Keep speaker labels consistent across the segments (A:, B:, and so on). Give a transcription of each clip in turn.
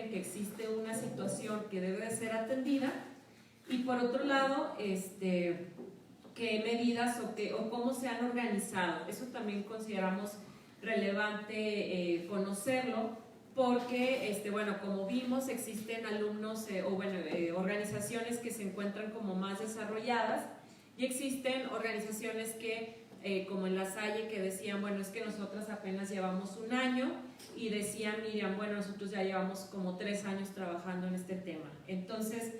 A: ven que existe una situación que debe de ser atendida, y por otro lado, qué medidas o cómo se han organizado. Eso también consideramos relevante conocerlo, porque, bueno, como vimos, existen alumnos organizaciones que se encuentran como más desarrolladas, y existen organizaciones que, como en La Salle, que decían, bueno, es que nosotras apenas llevamos un año, y decían, Miriam, bueno, nosotros ya llevamos como 3 años trabajando en este tema. Entonces,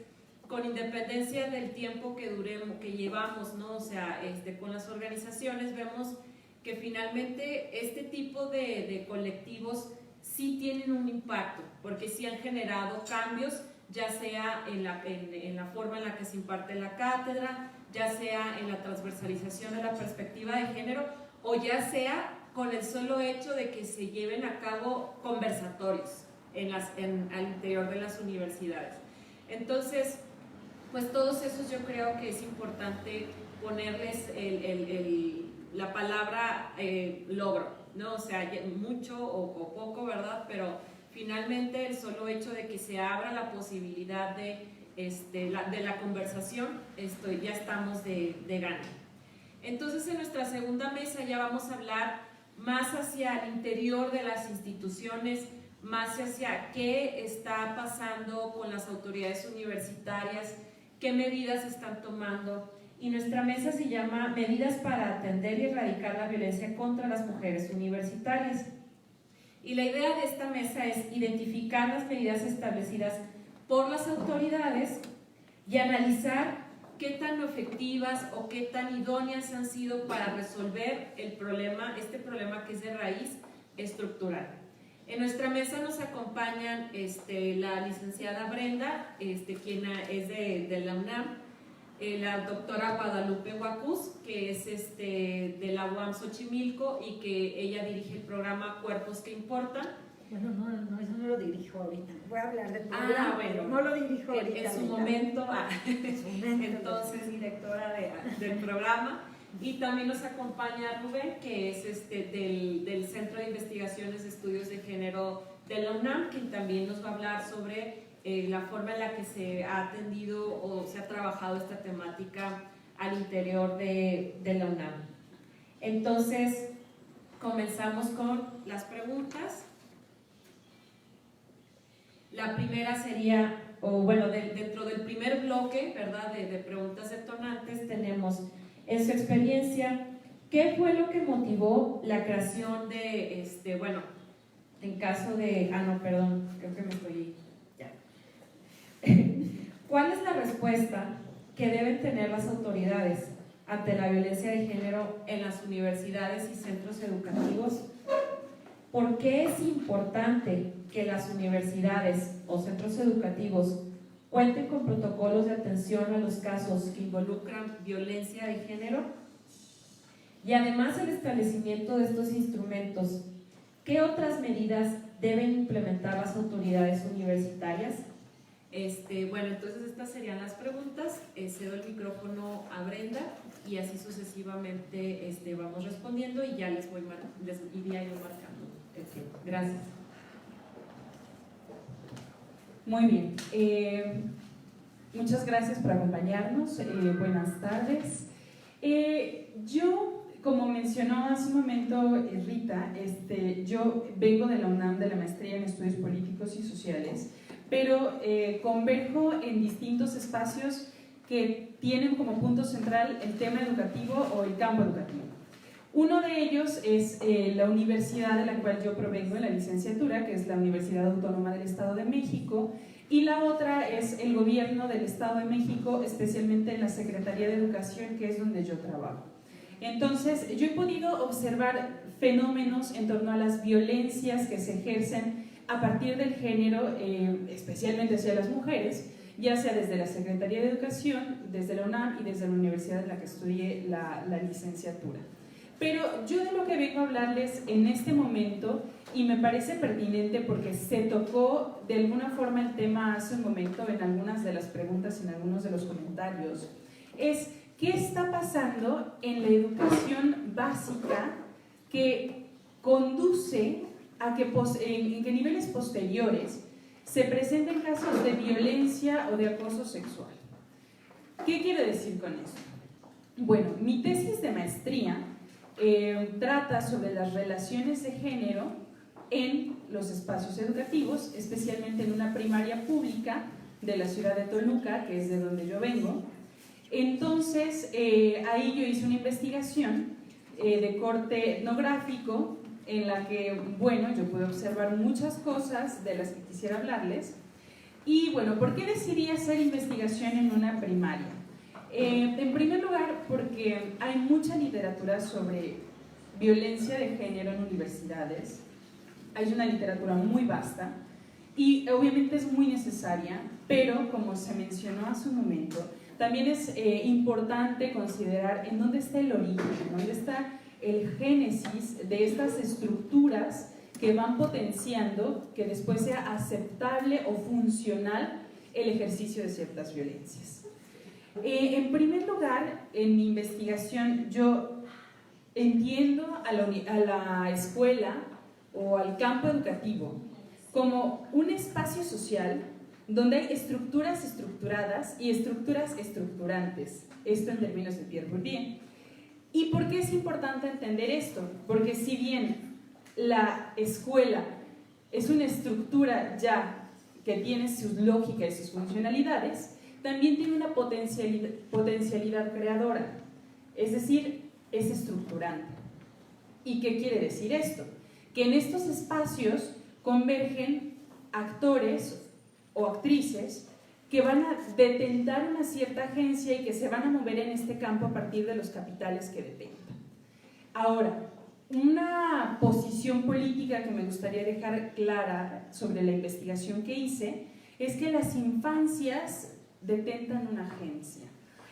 A: con independencia del tiempo que llevamos, ¿no? O sea, con las organizaciones vemos que finalmente este tipo de colectivos sí tienen un impacto, porque sí han generado cambios, ya sea en la forma en la que se imparte la cátedra, ya sea en la transversalización de la perspectiva de género, o ya sea con el solo hecho de que se lleven a cabo conversatorios al interior de las universidades. Entonces, pues todos esos yo creo que es importante ponerles la palabra logro, ¿no? O sea, mucho o poco, ¿verdad? Pero finalmente el solo hecho de que se abra la posibilidad de la conversación, ya estamos de gana. Entonces, en nuestra segunda mesa ya vamos a hablar más hacia el interior de las instituciones, más hacia qué está pasando con las autoridades universitarias, qué medidas están tomando, y nuestra mesa se llama Medidas para atender y erradicar la violencia contra las mujeres universitarias. Y la idea de esta mesa es identificar las medidas establecidas por las autoridades y analizar qué tan efectivas o qué tan idóneas han sido para resolver este problema que es de raíz estructural. En nuestra mesa nos acompañan la licenciada Brenda, quien es de la UNAM, la doctora Guadalupe Huacuz, que es de la UAM Xochimilco, y que ella dirige el programa Cuerpos que Importan.
B: Bueno, no, eso no lo dirijo ahorita. Voy a hablar del programa,
A: bueno,
B: no lo dirijo ahorita.
A: En su momento, entonces directora del programa. Y también nos acompaña Rubén, que es del Centro de Investigaciones de Estudios de Género de la UNAM, quien también nos va a hablar sobre la forma en la que se ha atendido o se ha trabajado esta temática al interior de la UNAM. Entonces, comenzamos con las preguntas. La primera sería, dentro del primer bloque, ¿verdad?, de preguntas detonantes, tenemos, en su experiencia, ¿qué fue lo que motivó la creación de, en caso de, creo que me estoy, ya. ¿Cuál es la respuesta que deben tener las autoridades ante la violencia de género en las universidades y centros educativos? ¿Por qué es importante que las universidades o centros educativos cuenten con protocolos de atención a los casos que involucran violencia de género? Y además del establecimiento de estos instrumentos, ¿qué otras medidas deben implementar las autoridades universitarias? Entonces estas serían las preguntas. Cedo el micrófono a Brenda y así sucesivamente vamos respondiendo, y ya les iría yo marcando el tiempo. Gracias.
C: Muy bien, muchas gracias por acompañarnos, buenas tardes. Yo, como mencionó hace un momento Rita, yo vengo de la UNAM, de la maestría en Estudios Políticos y Sociales, pero converjo en distintos espacios que tienen como punto central el tema educativo o el campo educativo. Uno de ellos es la universidad de la cual yo provengo en la licenciatura, que es la Universidad Autónoma del Estado de México, y la otra es el gobierno del Estado de México, especialmente en la Secretaría de Educación, que es donde yo trabajo. Entonces, yo he podido observar fenómenos en torno a las violencias que se ejercen a partir del género, especialmente hacia las mujeres, ya sea desde la Secretaría de Educación, desde la UNAM y desde la universidad en la que estudié la licenciatura. Pero yo de lo que vengo a hablarles en este momento, y me parece pertinente porque se tocó de alguna forma el tema hace un momento en algunas de las preguntas, en algunos de los comentarios, es qué está pasando en la educación básica que conduce a que en niveles posteriores se presenten casos de violencia o de acoso sexual. ¿Qué quiero decir con esto? Bueno, mi tesis de maestría trata sobre las relaciones de género en los espacios educativos, especialmente en una primaria pública de la ciudad de Toluca, que es de donde yo vengo. Entonces, ahí yo hice una investigación de corte etnográfico en la que, bueno, yo pude observar muchas cosas de las que quisiera hablarles. Y bueno, ¿por qué decidí hacer investigación en una primaria? En primer lugar, porque hay mucha literatura sobre violencia de género en universidades. Hay una literatura muy vasta y obviamente es muy necesaria, pero como se mencionó hace un momento, también es importante considerar en dónde está el origen, dónde está el génesis de estas estructuras que van potenciando que después sea aceptable o funcional el ejercicio de ciertas violencias. En primer lugar, en mi investigación yo entiendo a la escuela o al campo educativo como un espacio social donde hay estructuras estructuradas y estructuras estructurantes, esto en términos de Pierre Bourdieu. ¿Y por qué es importante entender esto? Porque si bien la escuela es una estructura ya que tiene su lógica y sus funcionalidades, también tiene una potencialidad creadora, es decir, es estructurante. ¿Y qué quiere decir esto? Que en estos espacios convergen actores o actrices que van a detentar una cierta agencia y que se van a mover en este campo a partir de los capitales que detentan. Ahora, una posición política que me gustaría dejar clara sobre la investigación que hice es que las infancias detentan una agencia,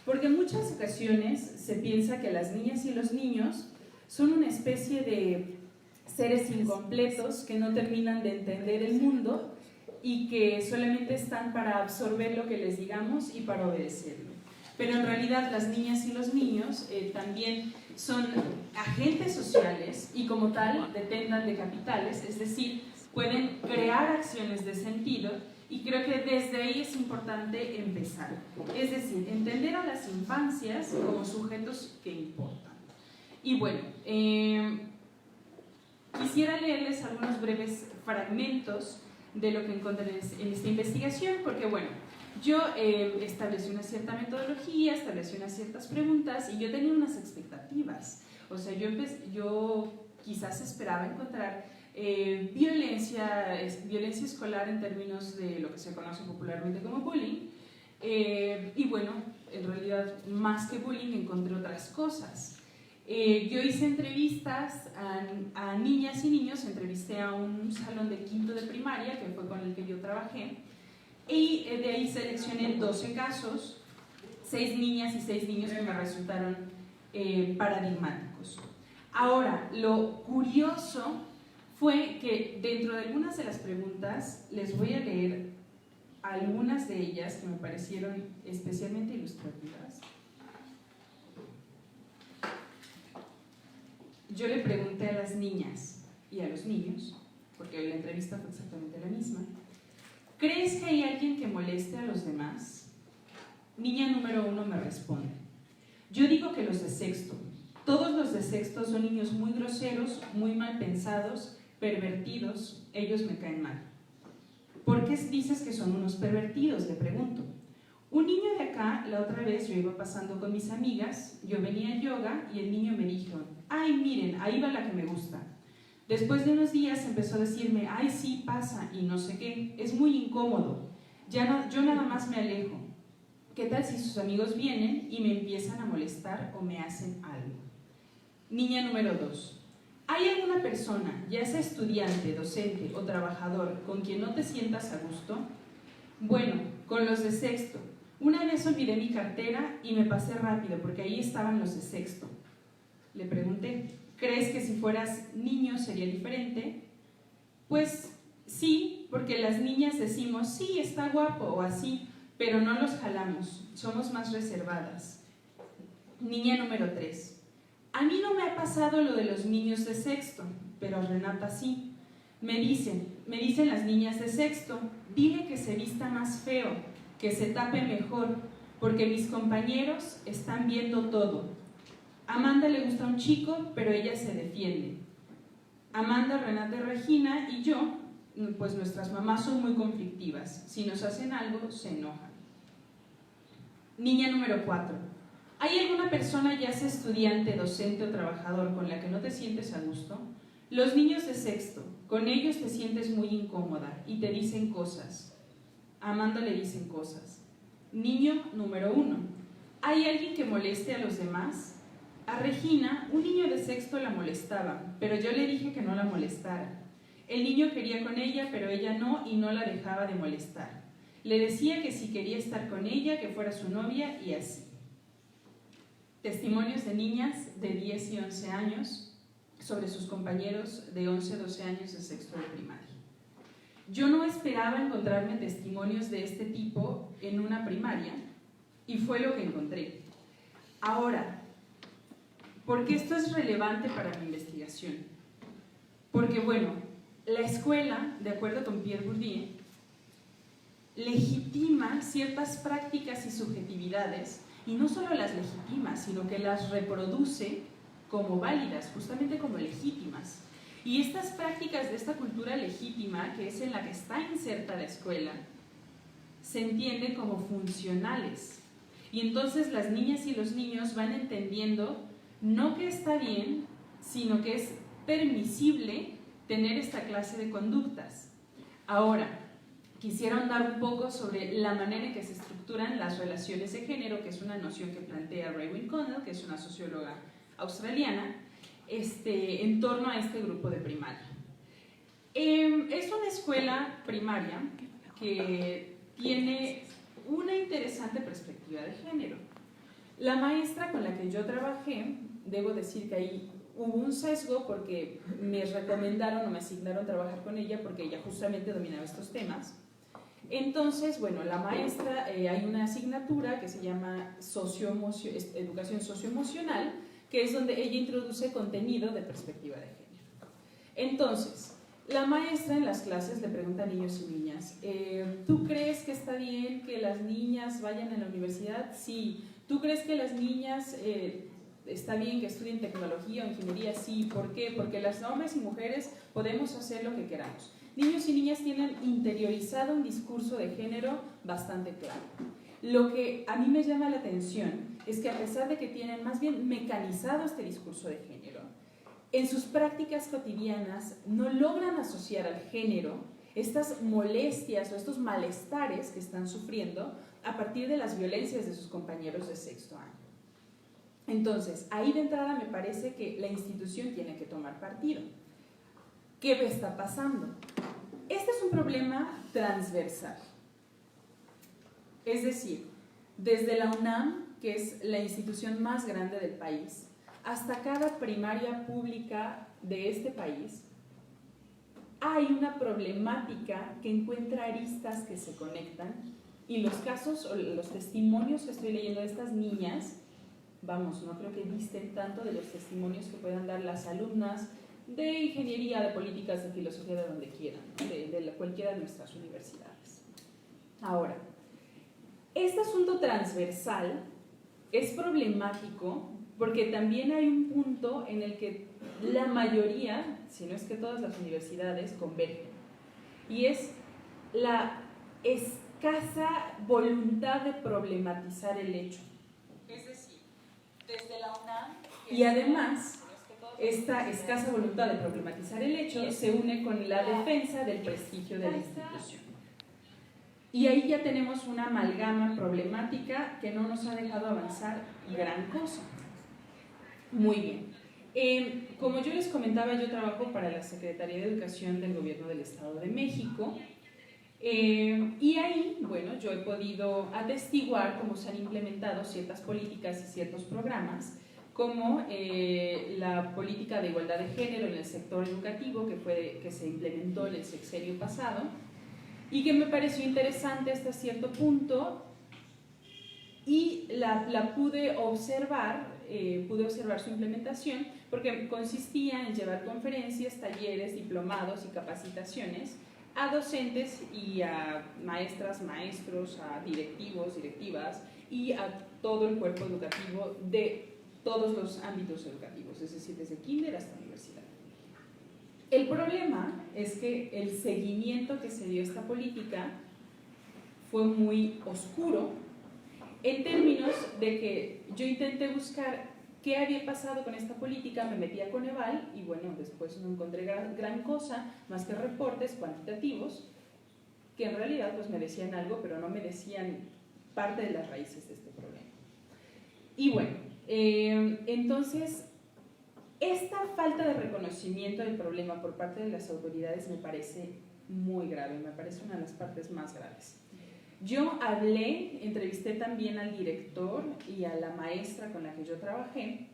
C: porque en muchas ocasiones se piensa que las niñas y los niños son una especie de seres incompletos que no terminan de entender el mundo y que solamente están para absorber lo que les digamos y para obedecerlo. Pero en realidad las niñas y los niños también son agentes sociales y como tal dependan de capitales, es decir, pueden crear acciones de sentido y creo que desde ahí es importante empezar. Es decir, entender a las infancias como sujetos que importan. Y bueno, quisiera leerles algunos breves fragmentos de lo que encontré en esta investigación, porque bueno, yo establecí una cierta metodología, establecí unas ciertas preguntas y yo tenía unas expectativas. O sea, yo quizás esperaba encontrar violencia escolar en términos de lo que se conoce popularmente como bullying. Y bueno, en realidad más que bullying encontré otras cosas. Yo hice entrevistas a niñas y niños, entrevisté a un salón de quinto de primaria, que fue con el que yo trabajé, y de ahí seleccioné 12 casos, 6 niñas y 6 niños que me resultaron paradigmáticos. Ahora, lo curioso fue que dentro de algunas de las preguntas les voy a leer algunas de ellas que me parecieron especialmente ilustrativas. Yo le pregunté a las niñas y a los niños, porque la entrevista fue exactamente la misma, ¿crees que hay alguien que moleste a los demás? Niña número 1 me responde, yo digo que los de sexto. Todos los de sexto son niños muy groseros, muy mal pensados, pervertidos, ellos me caen mal. ¿Por qué dices que son unos pervertidos?, le pregunto. Un niño de acá, la otra vez yo iba pasando con mis amigas, yo venía a yoga y el niño me dijo, ay miren, ahí va la que me gusta. Después de unos días empezó a decirme, ay sí, pasa y no sé qué, es muy incómodo, yo nada más me alejo. ¿Qué tal si sus amigos vienen y me empiezan a molestar o me hacen algo? Niña número 2. ¿Hay alguna persona, ya sea estudiante, docente o trabajador, con quien no te sientas a gusto? Bueno, con los de sexto. Una vez olvidé mi cartera y me pasé rápido porque ahí estaban los de sexto. Le pregunté, ¿crees que si fueras niño sería diferente? Pues sí, porque las niñas decimos, sí, está guapo o así, pero no los jalamos, somos más reservadas. Niña número 3. A mí no me ha pasado lo de los niños de sexto, pero a Renata sí. Me dicen, me dicen las niñas de sexto, dile que se vista más feo, que se tape mejor, porque mis compañeros están viendo todo. Amanda le gusta un chico, pero ella se defiende. Amanda, Renata y Regina y yo, pues nuestras mamás son muy conflictivas. Si nos hacen algo, se enojan. Niña número 4. ¿Hay alguna persona, ya sea estudiante, docente o trabajador, con la que no te sientes a gusto? Los niños de sexto, con ellos te sientes muy incómoda y te dicen cosas. A Amanda le dicen cosas. Niño número 1. ¿Hay alguien que moleste a los demás? A Regina, un niño de sexto la molestaba, pero yo le dije que no la molestara. El niño quería con ella, pero ella no, y no la dejaba de molestar. Le decía que si quería estar con ella, que fuera su novia, y así. Testimonios de niñas de 10 y 11 años sobre sus compañeros de 11 y 12 años de sexto de primaria. Yo no esperaba encontrarme testimonios de este tipo en una primaria, y fue lo que encontré. Ahora, ¿por qué esto es relevante para mi investigación? Porque, bueno, la escuela, de acuerdo con Pierre Bourdieu, legitima ciertas prácticas y subjetividades, y no solo las legitima, sino que las reproduce como válidas, justamente como legítimas. Y estas prácticas de esta cultura legítima, que es en la que está inserta la escuela, se entienden como funcionales. Y entonces las niñas y los niños van entendiendo no que está bien, sino que es permisible tener esta clase de conductas. Ahora, quisiera ahondar un poco sobre la manera en que se estructuran las relaciones de género, que es una noción que plantea Raewyn Connell, que es una socióloga australiana, en torno a este grupo de primaria. Es una escuela primaria que tiene una interesante perspectiva de género. La maestra con la que yo trabajé, debo decir que ahí hubo un sesgo porque me recomendaron o me asignaron trabajar con ella porque ella justamente dominaba estos temas. Entonces, bueno, la maestra, hay una asignatura que se llama Educación Socioemocional, que es donde ella introduce contenido de perspectiva de género. Entonces, la maestra en las clases le pregunta a niños y niñas, ¿tú crees que está bien que las niñas vayan a la universidad? Sí. ¿Tú crees que las niñas está bien que estudien tecnología o ingeniería? Sí. ¿Por qué? Porque las hombres y mujeres podemos hacer lo que queramos. Niños y niñas tienen interiorizado un discurso de género bastante claro. Lo que a mí me llama la atención es que a pesar de que tienen más bien mecanizado este discurso de género, en sus prácticas cotidianas no logran asociar al género estas molestias o estos malestares que están sufriendo a partir de las violencias de sus compañeros de sexto año. Entonces, ahí de entrada me parece que la institución tiene que tomar partido. ¿Qué está pasando? Este es un problema transversal. Es decir, desde la UNAM, que es la institución más grande del país, hasta cada primaria pública de este país, hay una problemática que encuentra aristas que se conectan, y los casos o los testimonios que estoy leyendo de estas niñas, vamos, no creo que disten tanto de los testimonios que puedan dar las alumnas de ingeniería, de políticas, de filosofía, de donde quieran, de cualquiera de nuestras universidades. Ahora, este asunto transversal es problemático porque también hay un punto en el que la mayoría, si no es que todas las universidades, convergen, y es la escasa voluntad de problematizar el hecho. Es decir, desde la UNAM, y además esta escasa voluntad de problematizar el hecho se une con la defensa del prestigio de la institución. Y ahí ya tenemos una amalgama problemática que no nos ha dejado avanzar gran cosa. Muy bien. Como yo les comentaba, yo trabajo para la Secretaría de Educación del Gobierno del Estado de México. Y ahí, bueno, yo he podido atestiguar cómo se han implementado ciertas políticas y ciertos programas, como la política de igualdad de género en el sector educativo que se implementó en el sexenio pasado y que me pareció interesante hasta cierto punto, y la pude observar su implementación porque consistía en llevar conferencias, talleres, diplomados y capacitaciones a docentes y a maestras, maestros, a directivos, directivas y a todo el cuerpo educativo de todos los ámbitos educativos, es decir, desde kinder hasta universidad. El problema es que el seguimiento que se dio a esta política fue muy oscuro en términos de que yo intenté buscar qué había pasado con esta política, me metí a Coneval y bueno, después no encontré gran cosa más que reportes cuantitativos que en realidad pues me decían algo, pero no me decían parte de las raíces de este problema. Y bueno, entonces esta falta de reconocimiento del problema por parte de las autoridades me parece muy grave, me parece una de las partes más graves. Yo entrevisté también al director y a la maestra con la que yo trabajé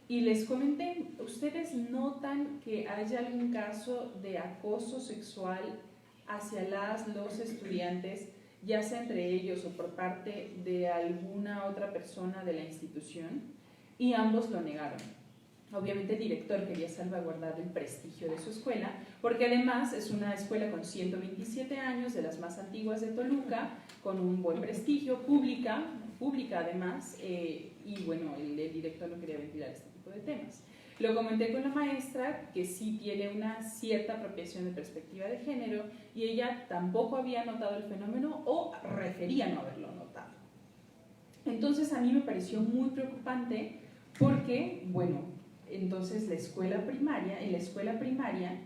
C: y les comenté, ¿ustedes notan que haya algún caso de acoso sexual hacia los estudiantes, ya sea entre ellos o por parte de alguna otra persona de la institución? Y ambos lo negaron. Obviamente el director quería salvaguardar el prestigio de su escuela, porque además es una escuela con 127 años, de las más antiguas de Toluca, con un buen prestigio, pública además, y bueno, el director no quería ventilar este tipo de temas. Lo comenté con la maestra, que sí tiene una cierta apropiación de perspectiva de género, y ella tampoco había notado el fenómeno o refería no haberlo notado. Entonces a mí me pareció muy preocupante porque, bueno, entonces en la escuela primaria,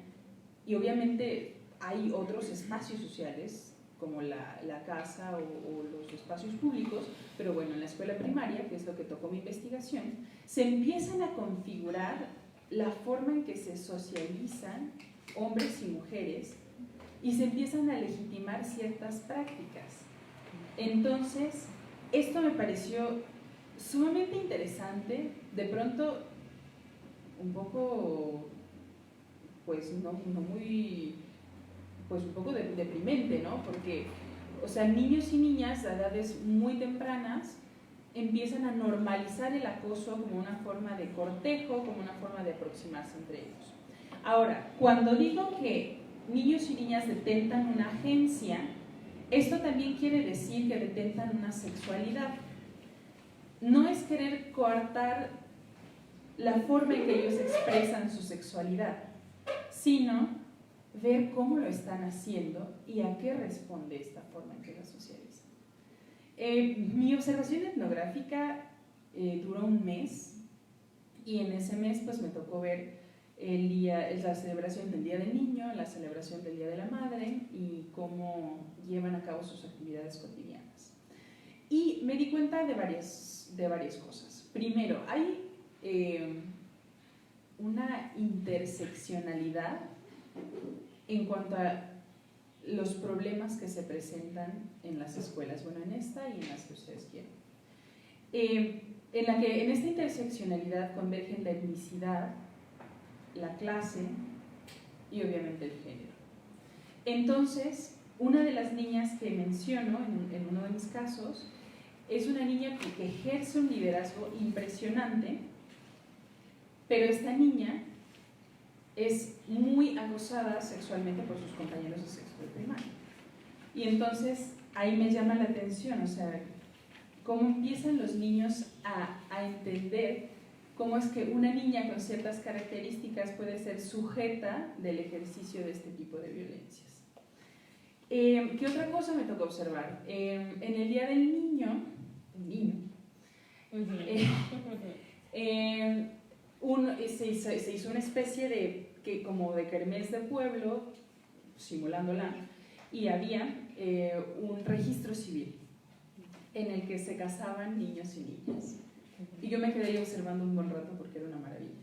C: y obviamente hay otros espacios sociales como la casa o los espacios públicos, pero bueno, en la escuela primaria, que es lo que tocó mi investigación, se empiezan a configurar la forma en que se socializan hombres y mujeres y se empiezan a legitimar ciertas prácticas. Entonces, esto me pareció sumamente interesante, de pronto un poco, pues no muy, pues un poco deprimente, ¿no? Porque, o sea, niños y niñas a edades muy tempranas empiezan a normalizar el acoso como una forma de cortejo, como una forma de aproximarse entre ellos. Ahora, cuando digo que niños y niñas detentan una agencia, esto también quiere decir que detentan una sexualidad. No es querer coartar la forma en que ellos expresan su sexualidad, sino ver cómo lo están haciendo y a qué responde esta forma en que la socializan. Mi observación etnográfica duró un mes y en ese mes pues me tocó ver la celebración del Día del Niño, la celebración del Día de la Madre y cómo llevan a cabo sus actividades cotidianas. Y me di cuenta de varias cosas. Primero, hay una interseccionalidad en cuanto a los problemas que se presentan en las escuelas, bueno, en esta y en las que ustedes quieran. En esta interseccionalidad convergen la etnicidad, la clase y obviamente el género. Entonces, una de las niñas que menciono en uno de mis casos es una niña que ejerce un liderazgo impresionante, pero esta niña es muy acosada sexualmente por sus compañeros de sexto de primaria. Y entonces ahí me llama la atención, o sea, cómo empiezan los niños a entender cómo es que una niña con ciertas características puede ser sujeta del ejercicio de este tipo de violencias. ¿Qué otra cosa me tocó observar? En el Día del Niño, se hizo una especie como de kermés de pueblo, simulándola, y había un registro civil en el que se casaban niños y niñas. Y yo me quedé ahí observando un buen rato porque era una maravilla.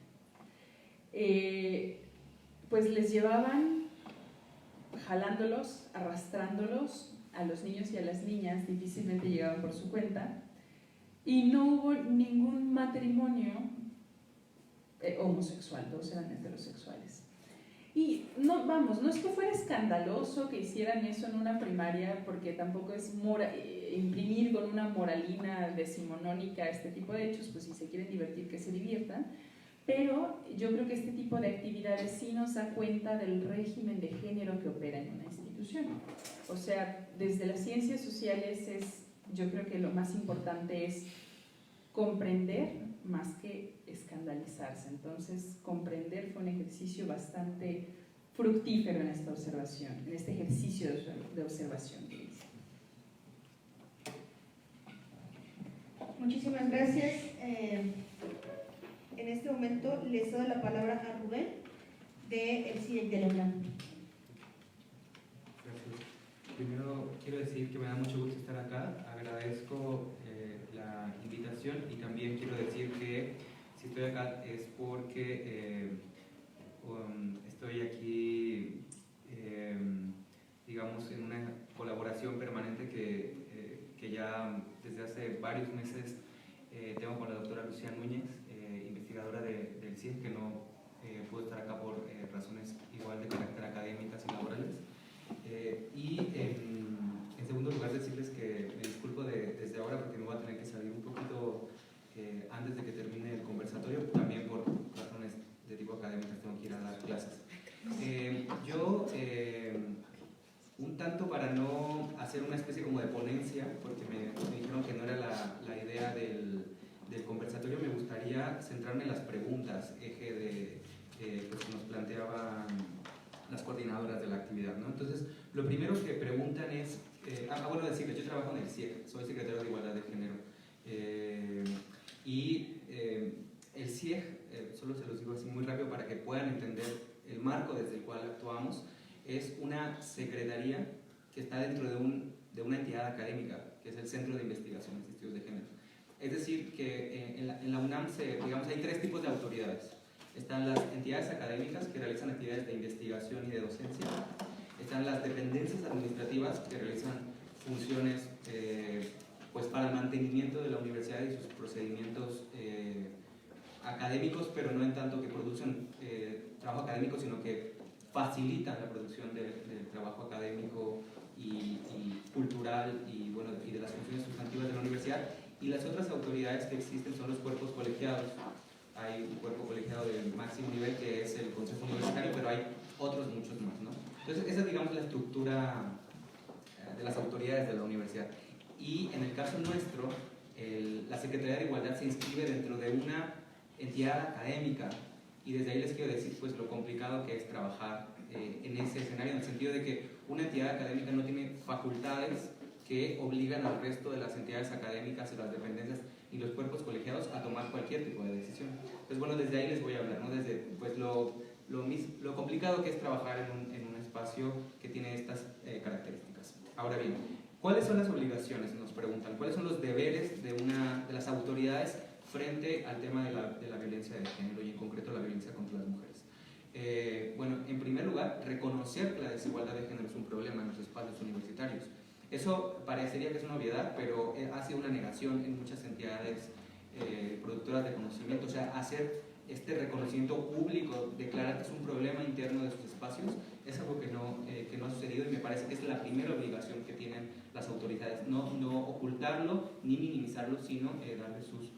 C: Pues les llevaban jalándolos, arrastrándolos a los niños y a las niñas, difícilmente llegaban por su cuenta, y no hubo ningún matrimonio homosexual, todos eran heterosexuales. Y no es que fuera escandaloso que hicieran eso en una primaria, porque tampoco es imprimir con una moralina decimonónica este tipo de hechos, pues si se quieren divertir, que se diviertan, pero yo creo que este tipo de actividades sí nos da cuenta del régimen de género que opera en una institución. O sea, desde las ciencias sociales yo creo que lo más importante es comprender más que escandalizarse. Entonces, comprender fue un ejercicio bastante fructífero en esta observación, en este ejercicio de observación que hice.
D: Muchísimas gracias. En este momento les doy la palabra a Rubén del CIEC de la UNAM.
E: Gracias. Primero quiero decir que me da mucho gusto estar acá, agradezco la invitación y también quiero decir que si estoy acá es porque estoy aquí, digamos, en una colaboración permanente que ya desde hace varios meses tengo con la doctora Lucía Núñez, investigadora del CIEC, que no pudo estar acá por razones igual de carácter académicas y laborales. Y en segundo lugar decirles que me disculpo desde ahora porque me voy a tener que salir un poquito antes de que termine el conversatorio, también por razones de tipo académicas tengo que ir a dar clases. Un tanto para no hacer una especie como de ponencia, porque me dijeron que no era la idea del conversatorio, me gustaría centrarme en las preguntas, eje de pues, que nos planteaban las coordinadoras de la actividad, ¿no? Entonces, lo primero que preguntan es, bueno, decirles, yo trabajo en el CIEC, soy secretario de Igualdad de Género, el CIEG, solo se los digo así muy rápido para que puedan entender el marco desde el cual actuamos, es una secretaría que está dentro de una entidad académica, que es el Centro de Investigaciones y Estudios de Género. Es decir, que en la UNAM digamos, hay tres tipos de autoridades. Están las entidades académicas que realizan actividades de investigación y de docencia. Están las dependencias administrativas que realizan funciones pues para el mantenimiento de la universidad y sus procedimientos académicos, pero no en tanto que producen trabajo académico, sino que facilitan la producción del trabajo académico y cultural y, bueno, y de las funciones sustantivas de la universidad. Y las otras autoridades que existen son los cuerpos colegiados. Hay un cuerpo colegiado del máximo nivel que es el Consejo Universitario, pero hay otros muchos más, ¿no? Entonces esa es, digamos, la estructura de las autoridades de la universidad. Y en el caso nuestro, la Secretaría de Igualdad se inscribe dentro de una entidad académica, y desde ahí les quiero decir pues lo complicado que es trabajar en ese escenario, en el sentido de que una entidad académica no tiene facultades que obligan al resto de las entidades académicas, las dependencias y los cuerpos colegiados a tomar cualquier tipo de decisión. Entonces, bueno, desde ahí les voy a hablar, ¿no? Desde pues, lo complicado que es trabajar en un espacio que tiene estas características. Ahora bien, ¿cuáles son las obligaciones? Nos preguntan. ¿Cuáles son los deberes de las autoridades frente al tema de la violencia de género y en concreto la violencia contra las mujeres? Bueno, en primer lugar, reconocer que la desigualdad de género es un problema en los espacios universitarios. Eso parecería que es una obviedad, pero ha sido una negación en muchas entidades productoras de conocimiento. O sea, hacer este reconocimiento público, declarar que es un problema interno de sus espacios, es algo que no ha sucedido, y me parece que es la primera obligación que tienen las autoridades, no ocultarlo ni minimizarlo, sino darle sus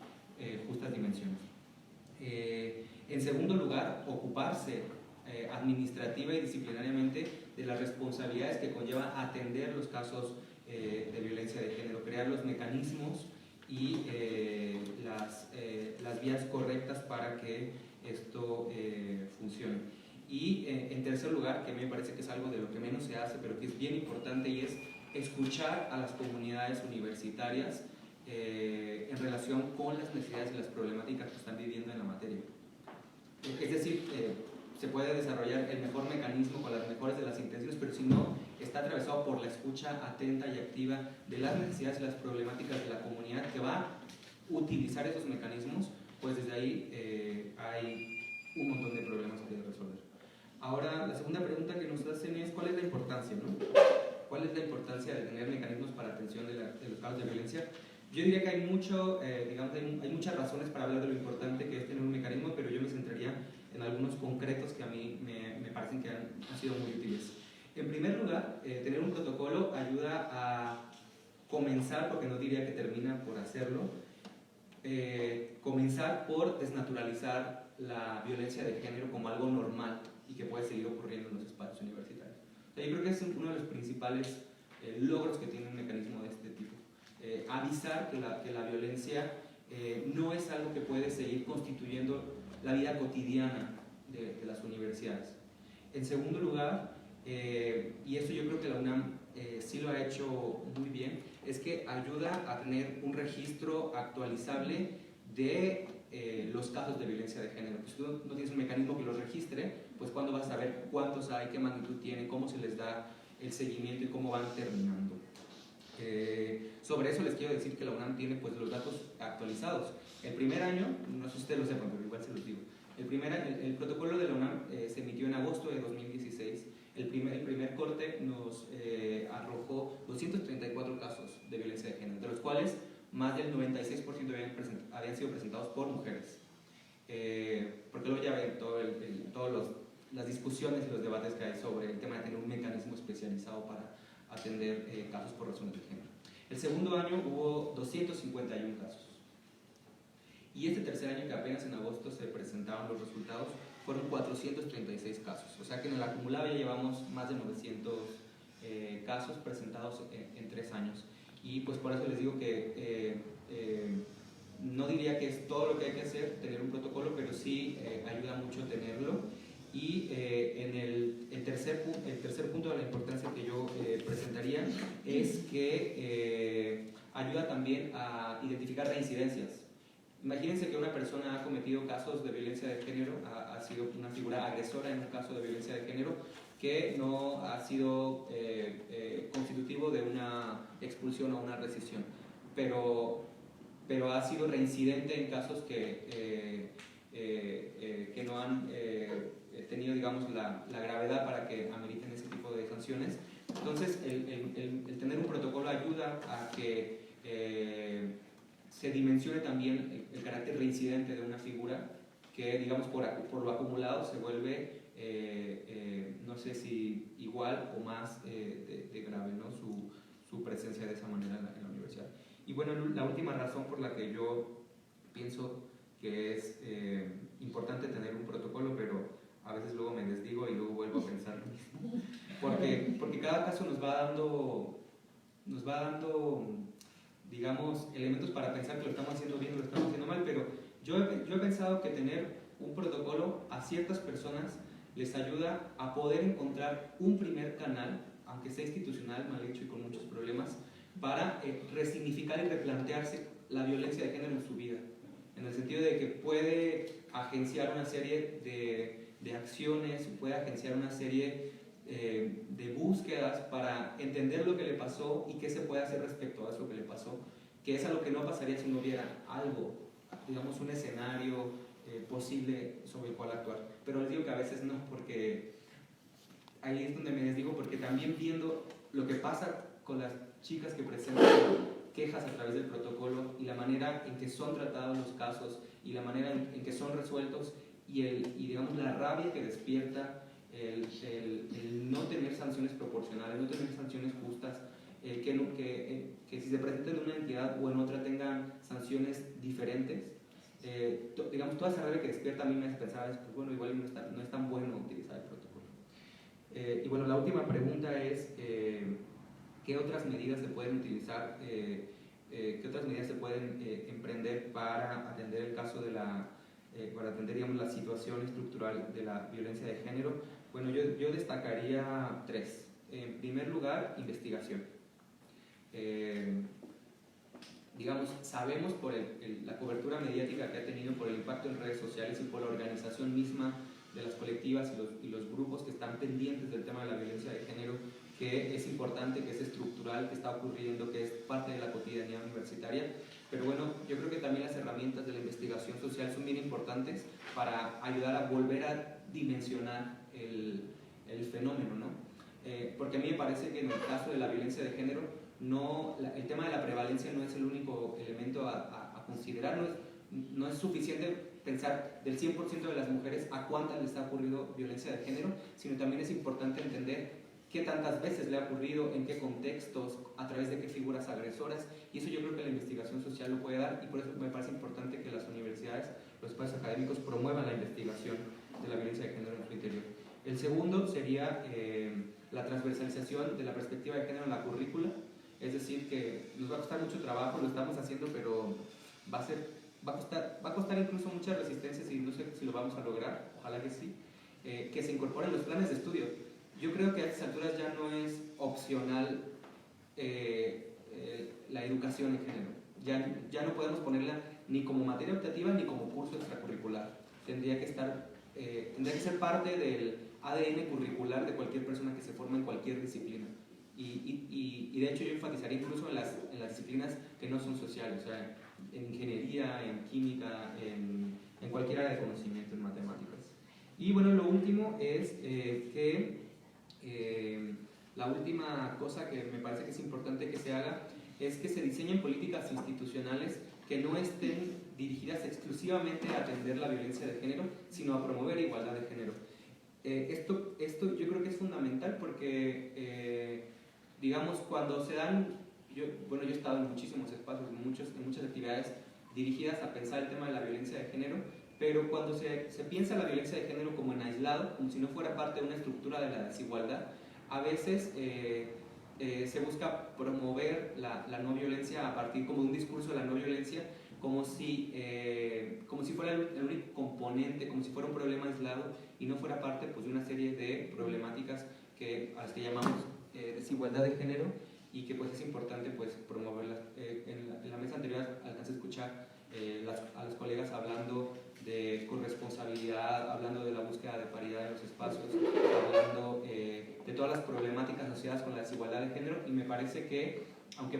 E: justas dimensiones. En segundo lugar, ocuparse administrativa y disciplinariamente de las responsabilidades que conlleva atender los casos de violencia de género, crear los mecanismos y las vías correctas para que esto funcione. Y en tercer lugar, que a mí me parece que es algo de lo que menos se hace, pero que es bien importante, y es escuchar a las comunidades universitarias en relación con las necesidades y las problemáticas que están viviendo en la materia. Es decir, se puede desarrollar el mejor mecanismo con las mejores de las intenciones, pero si no está atravesado por la escucha atenta y activa de las necesidades y las problemáticas de la comunidad que va a utilizar esos mecanismos, pues desde ahí hay un montón de problemas que resolver. Ahora, la segunda pregunta que nos hacen es ¿cuál es la importancia, no? ¿Cuál es la importancia de tener mecanismos para atención de los casos de violencia? Yo diría que hay muchas razones para hablar de lo importante que es tener un mecanismo, pero yo me centraría en algunos concretos que a mí me parecen que han sido muy útiles. En primer lugar, tener un protocolo ayuda a comenzar, porque no diría que termina por hacerlo, comenzar por desnaturalizar la violencia de género como algo normal y que puede seguir ocurriendo en los espacios universitarios. O sea, yo creo que es uno de los principales logros que tiene un mecanismo de este tipo. Avisar que la violencia no es algo que puede seguir constituyendo la vida cotidiana de las universidades. En segundo lugar, y eso yo creo que la UNAM sí lo ha hecho muy bien, es que ayuda a tener un registro actualizable de los casos de violencia de género. Si tú no tienes un mecanismo que los registre, pues cuándo vas a saber cuántos hay, qué magnitud tienen, cómo se les da el seguimiento y cómo van terminando. Sobre eso les quiero decir que la UNAM tiene pues los datos actualizados. El primer año, no sé si ustedes lo sepan, pero igual se los digo, el protocolo de la UNAM se emitió en agosto de 2016. El primer corte nos arrojó 234 casos de violencia de género, de los cuales más del 96% habían sido presentados por mujeres. Porque luego ya ven todas las discusiones y los debates que hay sobre el tema de tener un mecanismo especializado para atender casos por razones de género. El segundo año hubo 251 casos. Y este tercer año, que apenas en agosto se presentaban los resultados, fueron 436 casos. O sea que en el acumulado ya llevamos más de 900 casos presentados en 3 años. Y pues por eso les digo que no diría que es todo lo que hay que hacer, tener un protocolo, pero sí ayuda mucho tenerlo. Y en el tercer punto de la importancia que yo presentaría es que ayuda también a identificar reincidencias. Imagínense que una persona ha cometido casos de violencia de género, ha sido una figura agresora en un caso de violencia de género que no ha sido constitutivo de una expulsión o una rescisión, pero ha sido reincidente en casos que no han tenido, digamos, la gravedad para que ameriten ese tipo de sanciones. Entonces, el tener un protocolo ayuda a que se dimensione también el carácter reincidente de una figura que, digamos, por lo acumulado se vuelve, no sé si igual o más de grave, ¿no? su presencia de esa manera en la universidad. Y bueno, la última razón por la que yo pienso que es importante tener un protocolo, pero a veces luego me desdigo y luego vuelvo a pensar lo mismo, porque cada caso nos va dando, digamos, elementos para pensar que lo estamos haciendo bien o lo estamos haciendo mal, pero yo he pensado que tener un protocolo a ciertas personas les ayuda a poder encontrar un primer canal, aunque sea institucional, mal hecho y con muchos problemas, para resignificar y replantearse la violencia de género en su vida, en el sentido de que puede agenciar una serie de acciones, puede agenciar una serie de búsquedas para entender lo que le pasó y qué se puede hacer respecto a eso que le pasó, que es algo que no pasaría si no hubiera algo, digamos, un escenario posible sobre el cual actuar. Pero les digo que a veces no, porque ahí es donde me desdigo, porque también viendo lo que pasa con las chicas que presentan quejas a través del protocolo y la manera en que son tratados los casos y la manera en que son resueltos y digamos la rabia que despierta el no tener sanciones proporcionales, no tener sanciones justas, que si se presentan en una entidad o en otra tengan sanciones diferentes, digamos toda esa rabia que despierta a mí me hace pensar, pues bueno, igual no es tan bueno utilizar el protocolo. Y bueno, la última pregunta es ¿qué otras medidas se pueden utilizar, qué otras medidas se pueden emprender para atender el caso para atender, digamos, la situación estructural de la violencia de género? Bueno, yo destacaría 3. En primer lugar, investigación. Digamos, sabemos por la cobertura mediática que ha tenido, por el impacto en redes sociales y por la organización misma de las colectivas y los grupos que están pendientes del tema de la violencia de género, que es importante, que es estructural, que está ocurriendo, que es parte de la cotidianidad universitaria. Pero bueno, yo creo que también las herramientas de la investigación social son bien importantes para ayudar a volver a dimensionar el fenómeno, ¿no? Porque a mí me parece que en el caso de la violencia de género, el tema de la prevalencia no es el único elemento a considerar, no es suficiente pensar del 100% de las mujeres a cuántas les ha ocurrido violencia de género, sino también es importante entender qué tantas veces le ha ocurrido, en qué contextos, a través de qué figuras agresoras, y eso yo creo que la investigación social lo puede dar, y por eso me parece importante que las universidades, los espacios académicos promuevan la investigación de la violencia de género en su interior. El segundo sería la transversalización de la perspectiva de género en la currícula, es decir, que nos va a costar mucho trabajo, lo estamos haciendo, pero va a costar incluso muchas resistencias y no sé si lo vamos a lograr, ojalá que sí, que se incorporen los planes de estudio. Yo creo que a estas alturas ya no es opcional la educación en género, ya no podemos ponerla ni como materia optativa ni como curso extracurricular, tendría que ser parte del ADN curricular de cualquier persona que se forma en cualquier disciplina. Y de hecho yo enfatizaría incluso en las disciplinas que no son sociales, o sea, en ingeniería, en química, en cualquier área de conocimiento, en matemáticas. Y bueno, lo último es la última cosa que me parece que es importante que se haga es que se diseñen políticas institucionales que no estén dirigidas exclusivamente a atender la violencia de género, sino a promover igualdad de género. Esto yo creo que es fundamental porque, digamos, cuando se dan, yo he estado en muchísimos espacios, en muchas actividades dirigidas a pensar el tema de la violencia de género, pero cuando se piensa la violencia de género como en aislado, como si no fuera parte de una estructura de la desigualdad, a veces se busca promover la no violencia a partir como de un discurso de la no violencia, como si fuera el único componente, como si fuera un problema aislado y no fuera parte pues, de una serie de problemáticas a las que llamamos desigualdad de género y que pues, es importante pues, promoverlas. En la mesa anterior alcancé a escuchar a los colegas hablando de corresponsabilidad, hablando de la búsqueda de paridad en los espacios, hablando de todas las problemáticas asociadas con la desigualdad de género, y me parece que, aunque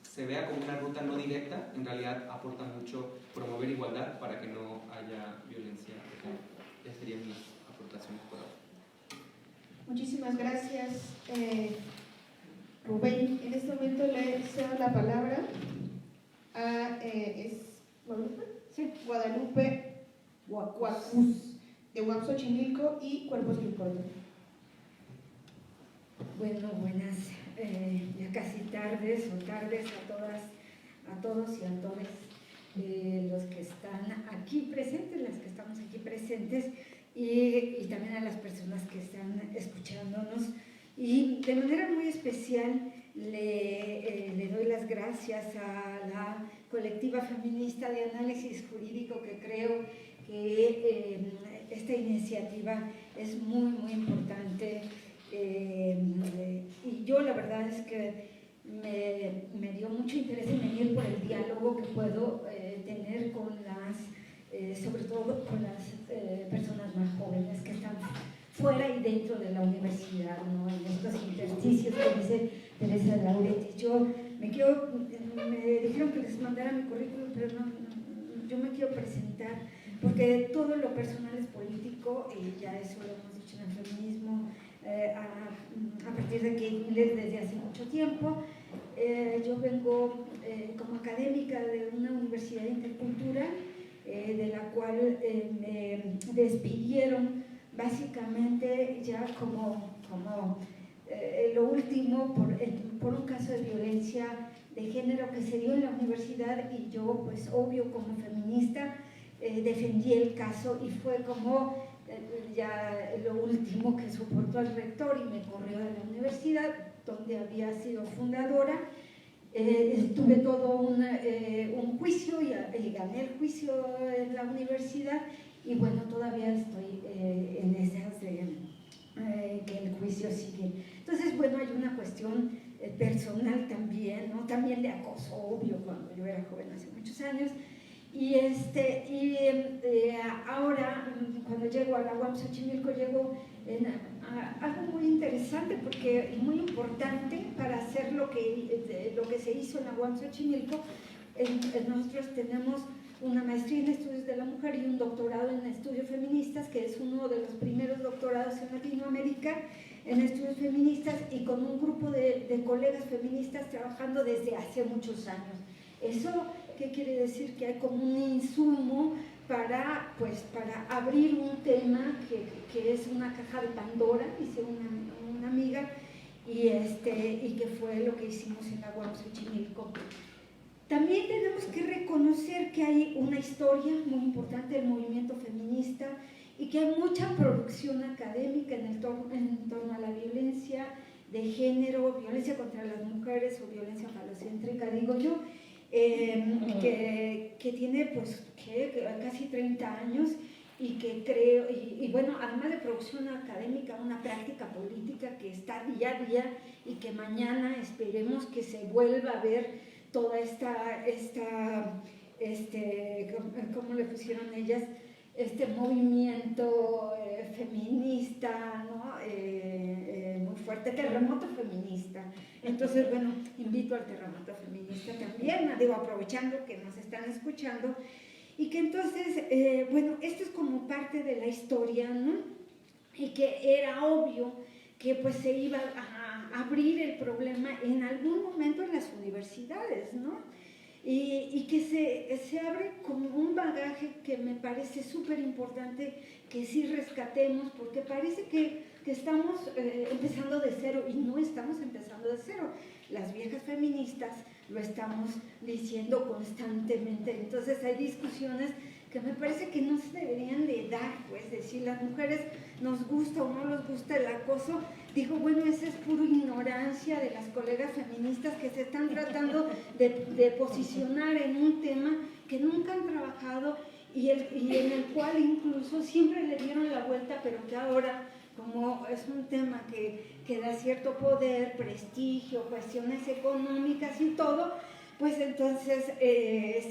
E: se vea como una ruta no directa, en realidad aporta mucho promover igualdad para que no haya violencia de género. Esas serían mis aportaciones por ahora.
D: Muchísimas gracias, Rubén. En este momento le cedo la palabra a Guadalupe Huacús, de UAM Xochimilco y Cuerpos que Importan.
B: Bueno, buenas, ya casi tardes a todos y a todas los que están aquí presentes, las que estamos aquí presentes y también a las personas que están escuchándonos. Y de manera muy especial le doy las gracias a la colectiva feminista de análisis jurídico, que creo que esta iniciativa es muy, muy importante. Y yo la verdad es que me dio mucho interés en venir por el diálogo que puedo tener con sobre todo con las personas más jóvenes que están fuera y dentro de la universidad, ¿no? En estos intersticios que dice Teresa Lauretis. Me dijeron que les mandara mi currículum, pero yo me quiero presentar, porque todo lo personal es político, y ya eso lo hemos dicho en el feminismo, a partir de que inglés desde hace mucho tiempo. Yo vengo como académica de una universidad intercultural, de la cual me despidieron básicamente ya como lo último por un caso de violencia de género que se dio en la universidad, y yo pues obvio como feminista defendí el caso, y fue como ya lo último que soportó el rector y me corrió de la universidad donde había sido fundadora. Tuve todo un juicio y gané el juicio en la universidad, y bueno, todavía estoy en esas que el juicio sigue. Entonces, bueno, hay una cuestión personal también, ¿no? También de acoso, obvio, cuando yo era joven hace muchos años. Y ahora, cuando llego a la UAM Xochimilco, llego a algo muy interesante y muy importante para hacer lo que se hizo en la UAM Xochimilco. Nosotros tenemos una maestría en estudios de la mujer y un doctorado en estudios feministas, que es uno de los primeros doctorados en Latinoamérica en estudios feministas, y con un grupo de colegas feministas trabajando desde hace muchos años. Eso, ¿qué quiere decir? Que hay como un insumo para abrir un tema que es una caja de Pandora, hice un una amiga, y que fue lo que hicimos en la UAM Xochimilco. También tenemos que reconocer que hay una historia muy importante del movimiento feminista y que hay mucha producción académica en torno a la violencia de género, violencia contra las mujeres o violencia falocéntrica, digo yo, que tiene pues casi 30 años y que creo, y bueno, además de producción académica, una práctica política que está día a día y que mañana esperemos que se vuelva a ver toda ¿cómo le pusieron ellas? Este movimiento feminista, ¿no? Muy fuerte, terremoto feminista. Entonces, bueno, invito al terremoto feminista también, digo, aprovechando que nos están escuchando, y que entonces, bueno, esto es como parte de la historia, ¿no? Y que era obvio que pues se iba a abrir el problema en algún momento en las universidades, ¿no? Y que se abre como un bagaje que me parece súper importante que sí rescatemos, porque parece que estamos empezando de cero, y no estamos empezando de cero. Las viejas feministas lo estamos diciendo constantemente. Entonces hay discusiones que me parece que no se deberían de dar, pues decir, las mujeres nos gusta o no nos gusta el acoso. Digo, bueno, esa es pura ignorancia de las colegas feministas que se están tratando de posicionar en un tema que nunca han trabajado y en el cual incluso siempre le dieron la vuelta, pero que ahora, como es un tema que da cierto poder, prestigio, cuestiones económicas y todo, pues entonces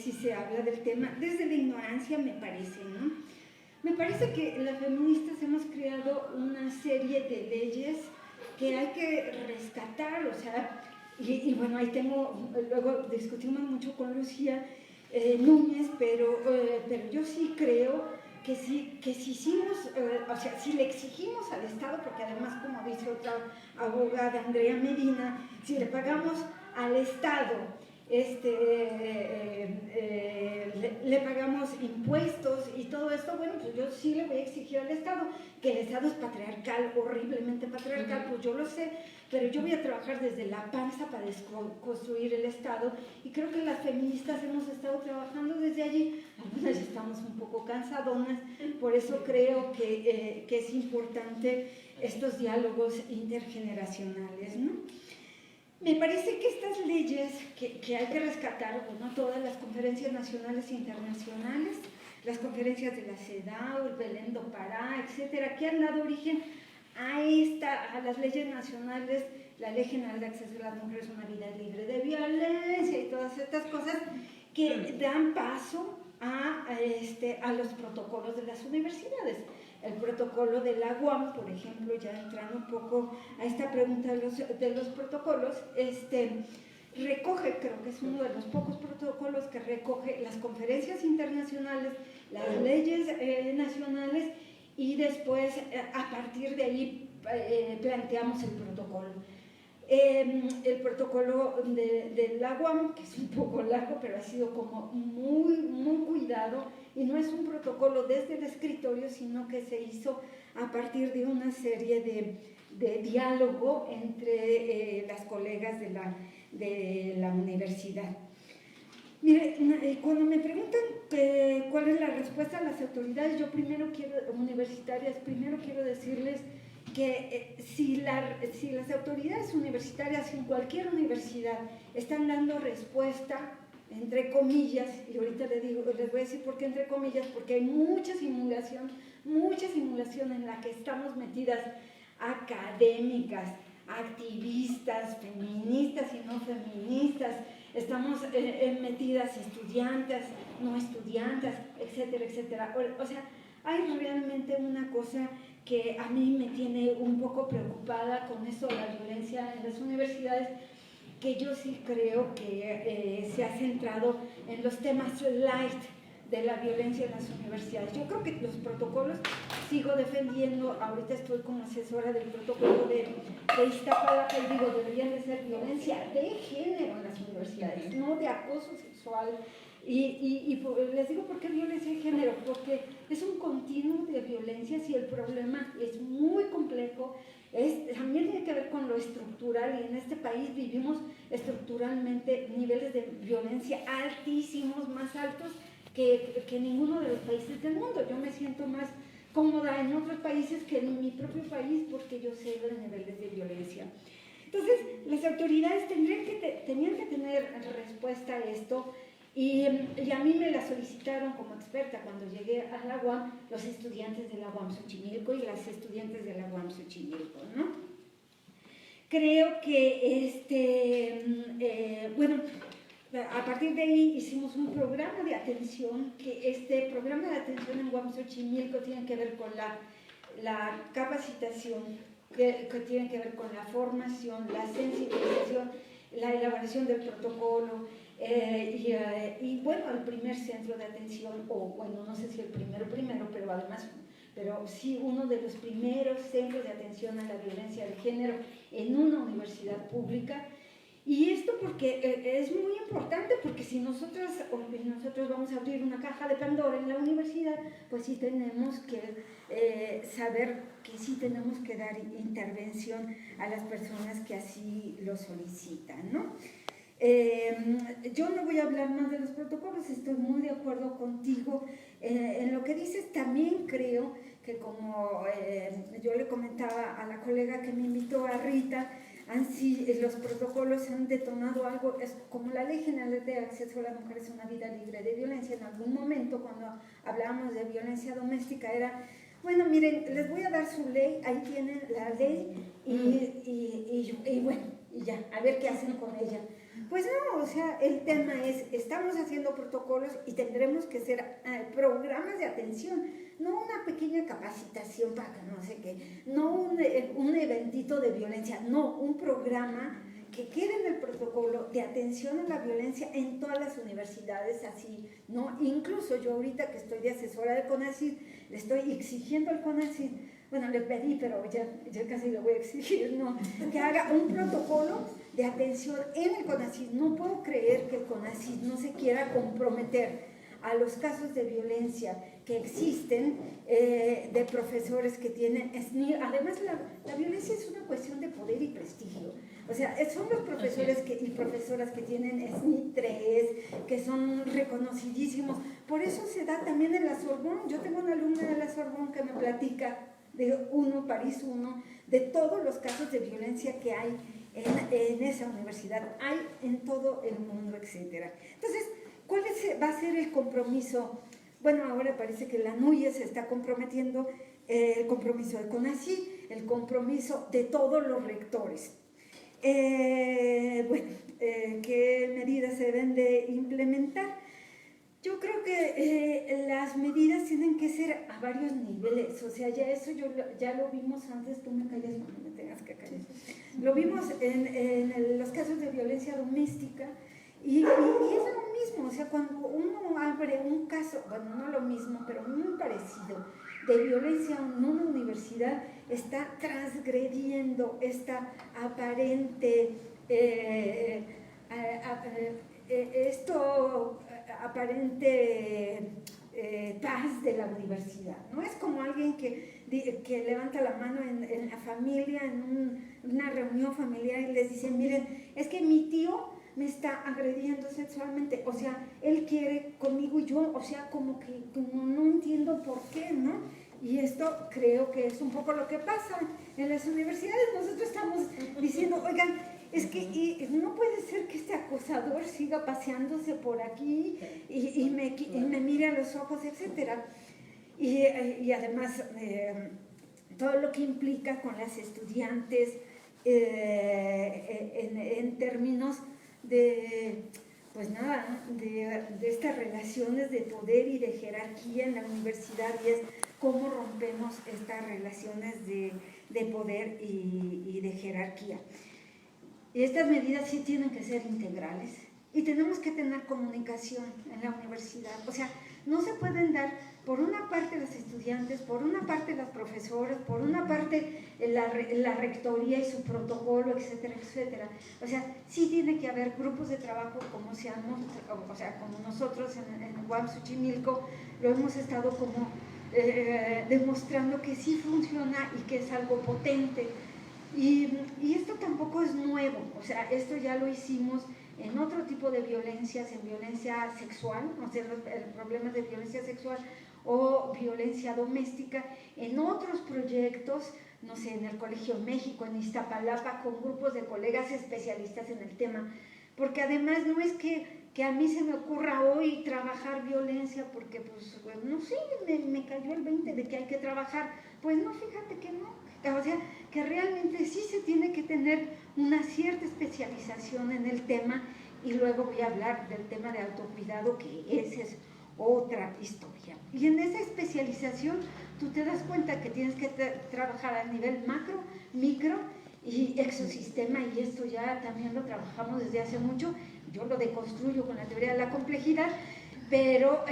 B: sí se habla del tema desde la ignorancia, me parece, ¿no? Me parece que las feministas hemos creado una serie de leyes que hay que rescatar, o sea, y bueno, ahí luego discutimos mucho con Lucía Núñez, pero yo sí creo que si hicimos, o sea, si le exigimos al Estado, porque además, como dice otra abogada, Andrea Medina, si le pagamos al Estado, le pagamos impuestos y todo esto, bueno, pues yo sí le voy a exigir al Estado, que el Estado es patriarcal, horriblemente patriarcal, pues yo lo sé, pero yo voy a trabajar desde la panza para construir el Estado, y creo que las feministas hemos estado trabajando desde allí. Algunas estamos un poco cansadonas, por eso creo que es importante estos diálogos intergeneracionales, ¿no? Me parece que estas leyes que hay que rescatar, bueno, todas las conferencias nacionales e internacionales, las conferencias de la CEDAW, el Belén do Pará, etcétera, que han dado origen a las leyes nacionales, la Ley General de Acceso de las Mujeres a una Vida Libre de Violencia y todas estas cosas que dan paso a los protocolos de las universidades. El protocolo de la UAM, por ejemplo, ya entrando un poco a esta pregunta de los protocolos, recoge, creo que es uno de los pocos protocolos que recoge las conferencias internacionales, las leyes nacionales, y después a partir de ahí planteamos el protocolo. El protocolo de la UAM, que es un poco largo, pero ha sido como muy, muy cuidado, y no es un protocolo desde el escritorio, sino que se hizo a partir de una serie de diálogo entre las colegas de la universidad. Mire, cuando me preguntan cuál es la respuesta a las autoridades, universitarias, primero quiero decirles que si las autoridades universitarias en cualquier universidad están dando respuesta, entre comillas, y ahorita les voy a decir por qué entre comillas, porque hay mucha simulación en la que estamos metidas, académicas, activistas, feministas y no feministas, estamos metidas estudiantes, no estudiantes, etcétera, etcétera. O sea, hay realmente una cosa que a mí me tiene un poco preocupada con esto de la violencia en las universidades, que yo sí creo que se ha centrado en los temas light de la violencia en las universidades. Yo creo que los protocolos, sigo defendiendo, ahorita estoy como asesora del protocolo de Iztapalapa, y digo, deberían de ser violencia de género en las universidades, no de acoso sexual. Y les digo por qué violencia de género, porque es un continuo de violencias y el problema es muy complejo también tiene que ver con lo estructural, y en este país vivimos estructuralmente niveles de violencia altísimos, más altos que ninguno de los países del mundo. Yo me siento más cómoda en otros países que en mi propio país porque yo sé los niveles de violencia. Entonces, las autoridades tenían que tener respuesta a esto, y a mí me la solicitaron como experta cuando llegué a la UAM los estudiantes de la UAM Xochimilco y las estudiantes de la UAM Xochimilco, ¿no? Creo que, bueno, a partir de ahí hicimos un programa de atención, que este programa de atención en UAM Xochimilco tiene que ver con la capacitación, que tiene que ver con la formación, la sensibilización, la elaboración del protocolo, y bueno, el primer centro de atención, o bueno, no sé si el primero, pero además, pero sí uno de los primeros centros de atención a la violencia de género en una universidad pública. Y esto porque es muy importante, porque si nosotros vamos a abrir una caja de Pandora en la universidad, pues sí tenemos que saber que sí tenemos que dar intervención a las personas que así lo solicitan, ¿no? Yo no voy a hablar más de los protocolos, estoy muy de acuerdo contigo en lo que dices. También creo que, como yo le comentaba a la colega que me invitó, a Rita, los protocolos han detonado algo, es como la Ley General de Acceso a las Mujeres a una Vida Libre de Violencia. En algún momento, cuando hablábamos de violencia doméstica, era, bueno, miren, les voy a dar su ley, ahí tienen la ley, y bueno, y ya, a ver qué hacen con ella. Pues no, o sea, el tema es, estamos haciendo protocolos y tendremos que hacer programas de atención, no una pequeña capacitación para que no sé qué, no un eventito de violencia, no, un programa que quede en el protocolo de atención a la violencia en todas las universidades, así, ¿no? Incluso yo ahorita que estoy de asesora de CONACYT, le estoy exigiendo al CONACYT, bueno, le pedí, pero ya casi lo voy a exigir, ¿no? Que haga un protocolo de atención en el CONACYT. No puedo creer que el CONACYT no se quiera comprometer a los casos de violencia que existen, de profesores que tienen SNI. Además, la violencia es una cuestión de poder y prestigio. O sea, son los profesores y profesoras que tienen SNI 3, que son reconocidísimos. Por eso se da también en la Sorbonne. Yo tengo una alumna de la Sorbonne que me platica de París 1, de todos los casos de violencia que hay en esa universidad, hay en todo el mundo, etc. Entonces, ¿cuál va a ser el compromiso? Bueno, ahora parece que la NUYE se está comprometiendo, el compromiso de CONACYT, el compromiso de todos los rectores. Bueno, ¿qué medidas se deben de implementar? Yo creo que las medidas tienen que ser a varios niveles, o sea, ya lo vimos antes. Tú me callas cuando me tengas que callar. Lo vimos en los casos de violencia doméstica, y es lo mismo, o sea, cuando uno abre un caso, bueno, no lo mismo, pero muy parecido, de violencia en una universidad, está transgrediendo esta aparente paz de la universidad. No es como alguien que levanta la mano en la familia, en una reunión familiar, y les dice, miren, es que mi tío me está agrediendo sexualmente, o sea, él quiere conmigo y yo, o sea, como no entiendo por qué, ¿no? Y esto creo que es un poco lo que pasa en las universidades. Nosotros estamos diciendo, oigan, es que no puede ser que este acosador siga paseándose por aquí y me mire a los ojos, etc. Y además, todo lo que implica con las estudiantes en términos de, pues nada, de estas relaciones de poder y de jerarquía en la universidad, y es cómo rompemos estas relaciones de poder y de jerarquía. Y estas medidas sí tienen que ser integrales, y tenemos que tener comunicación en la universidad. O sea, no se pueden dar por una parte los estudiantes, por una parte los profesores, por una parte la rectoría y su protocolo, etcétera, etcétera. O sea, sí tiene que haber grupos de trabajo como nosotros en UAM Xochimilco lo hemos estado como demostrando que sí funciona y que es algo potente. Y esto tampoco es nuevo, o sea, esto ya lo hicimos en otro tipo de violencias, en violencia sexual, o sea, problemas de violencia sexual o violencia doméstica, en otros proyectos, no sé, en el Colegio México, en Iztapalapa, con grupos de colegas especialistas en el tema, porque además no es que a mí se me ocurra hoy trabajar violencia, porque pues, no sé, me cayó el 20 de que hay que trabajar, pues no, fíjate que no. O sea, que realmente sí se tiene que tener una cierta especialización en el tema, y luego voy a hablar del tema de autocuidado, que esa es otra historia. Y en esa especialización tú te das cuenta que tienes que trabajar a nivel macro, micro y exosistema, y esto ya también lo trabajamos desde hace mucho. Yo lo deconstruyo con la teoría de la complejidad, pero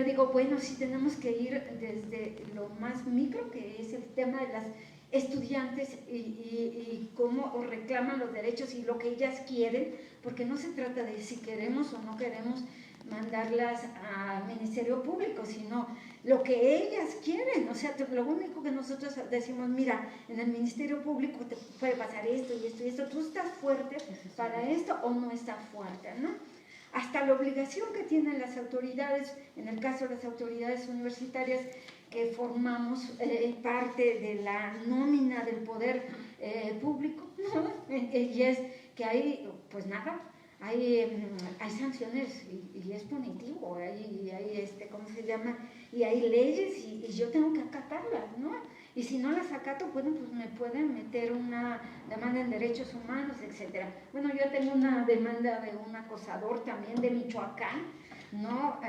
B: digo, bueno, sí tenemos que ir desde lo más micro, que es el tema de las estudiantes y cómo reclaman los derechos y lo que ellas quieren, porque no se trata de si queremos o no queremos mandarlas al Ministerio Público, sino lo que ellas quieren. O sea, lo único que nosotros decimos, mira, en el Ministerio Público te puede pasar esto y esto y esto, ¿tú estás fuerte para esto o no estás fuerte, no? Hasta la obligación que tienen las autoridades, en el caso de las autoridades universitarias, que formamos parte de la nómina del poder público, ¿no? Y es que hay, pues nada, hay sanciones y es punitivo, hay ¿cómo se llama? Y hay leyes y yo tengo que acatarlas, ¿no? Y si no las acato, bueno, pues me pueden meter una demanda en derechos humanos, etc. Bueno, yo tengo una demanda de un acosador también de Michoacán, ¿no?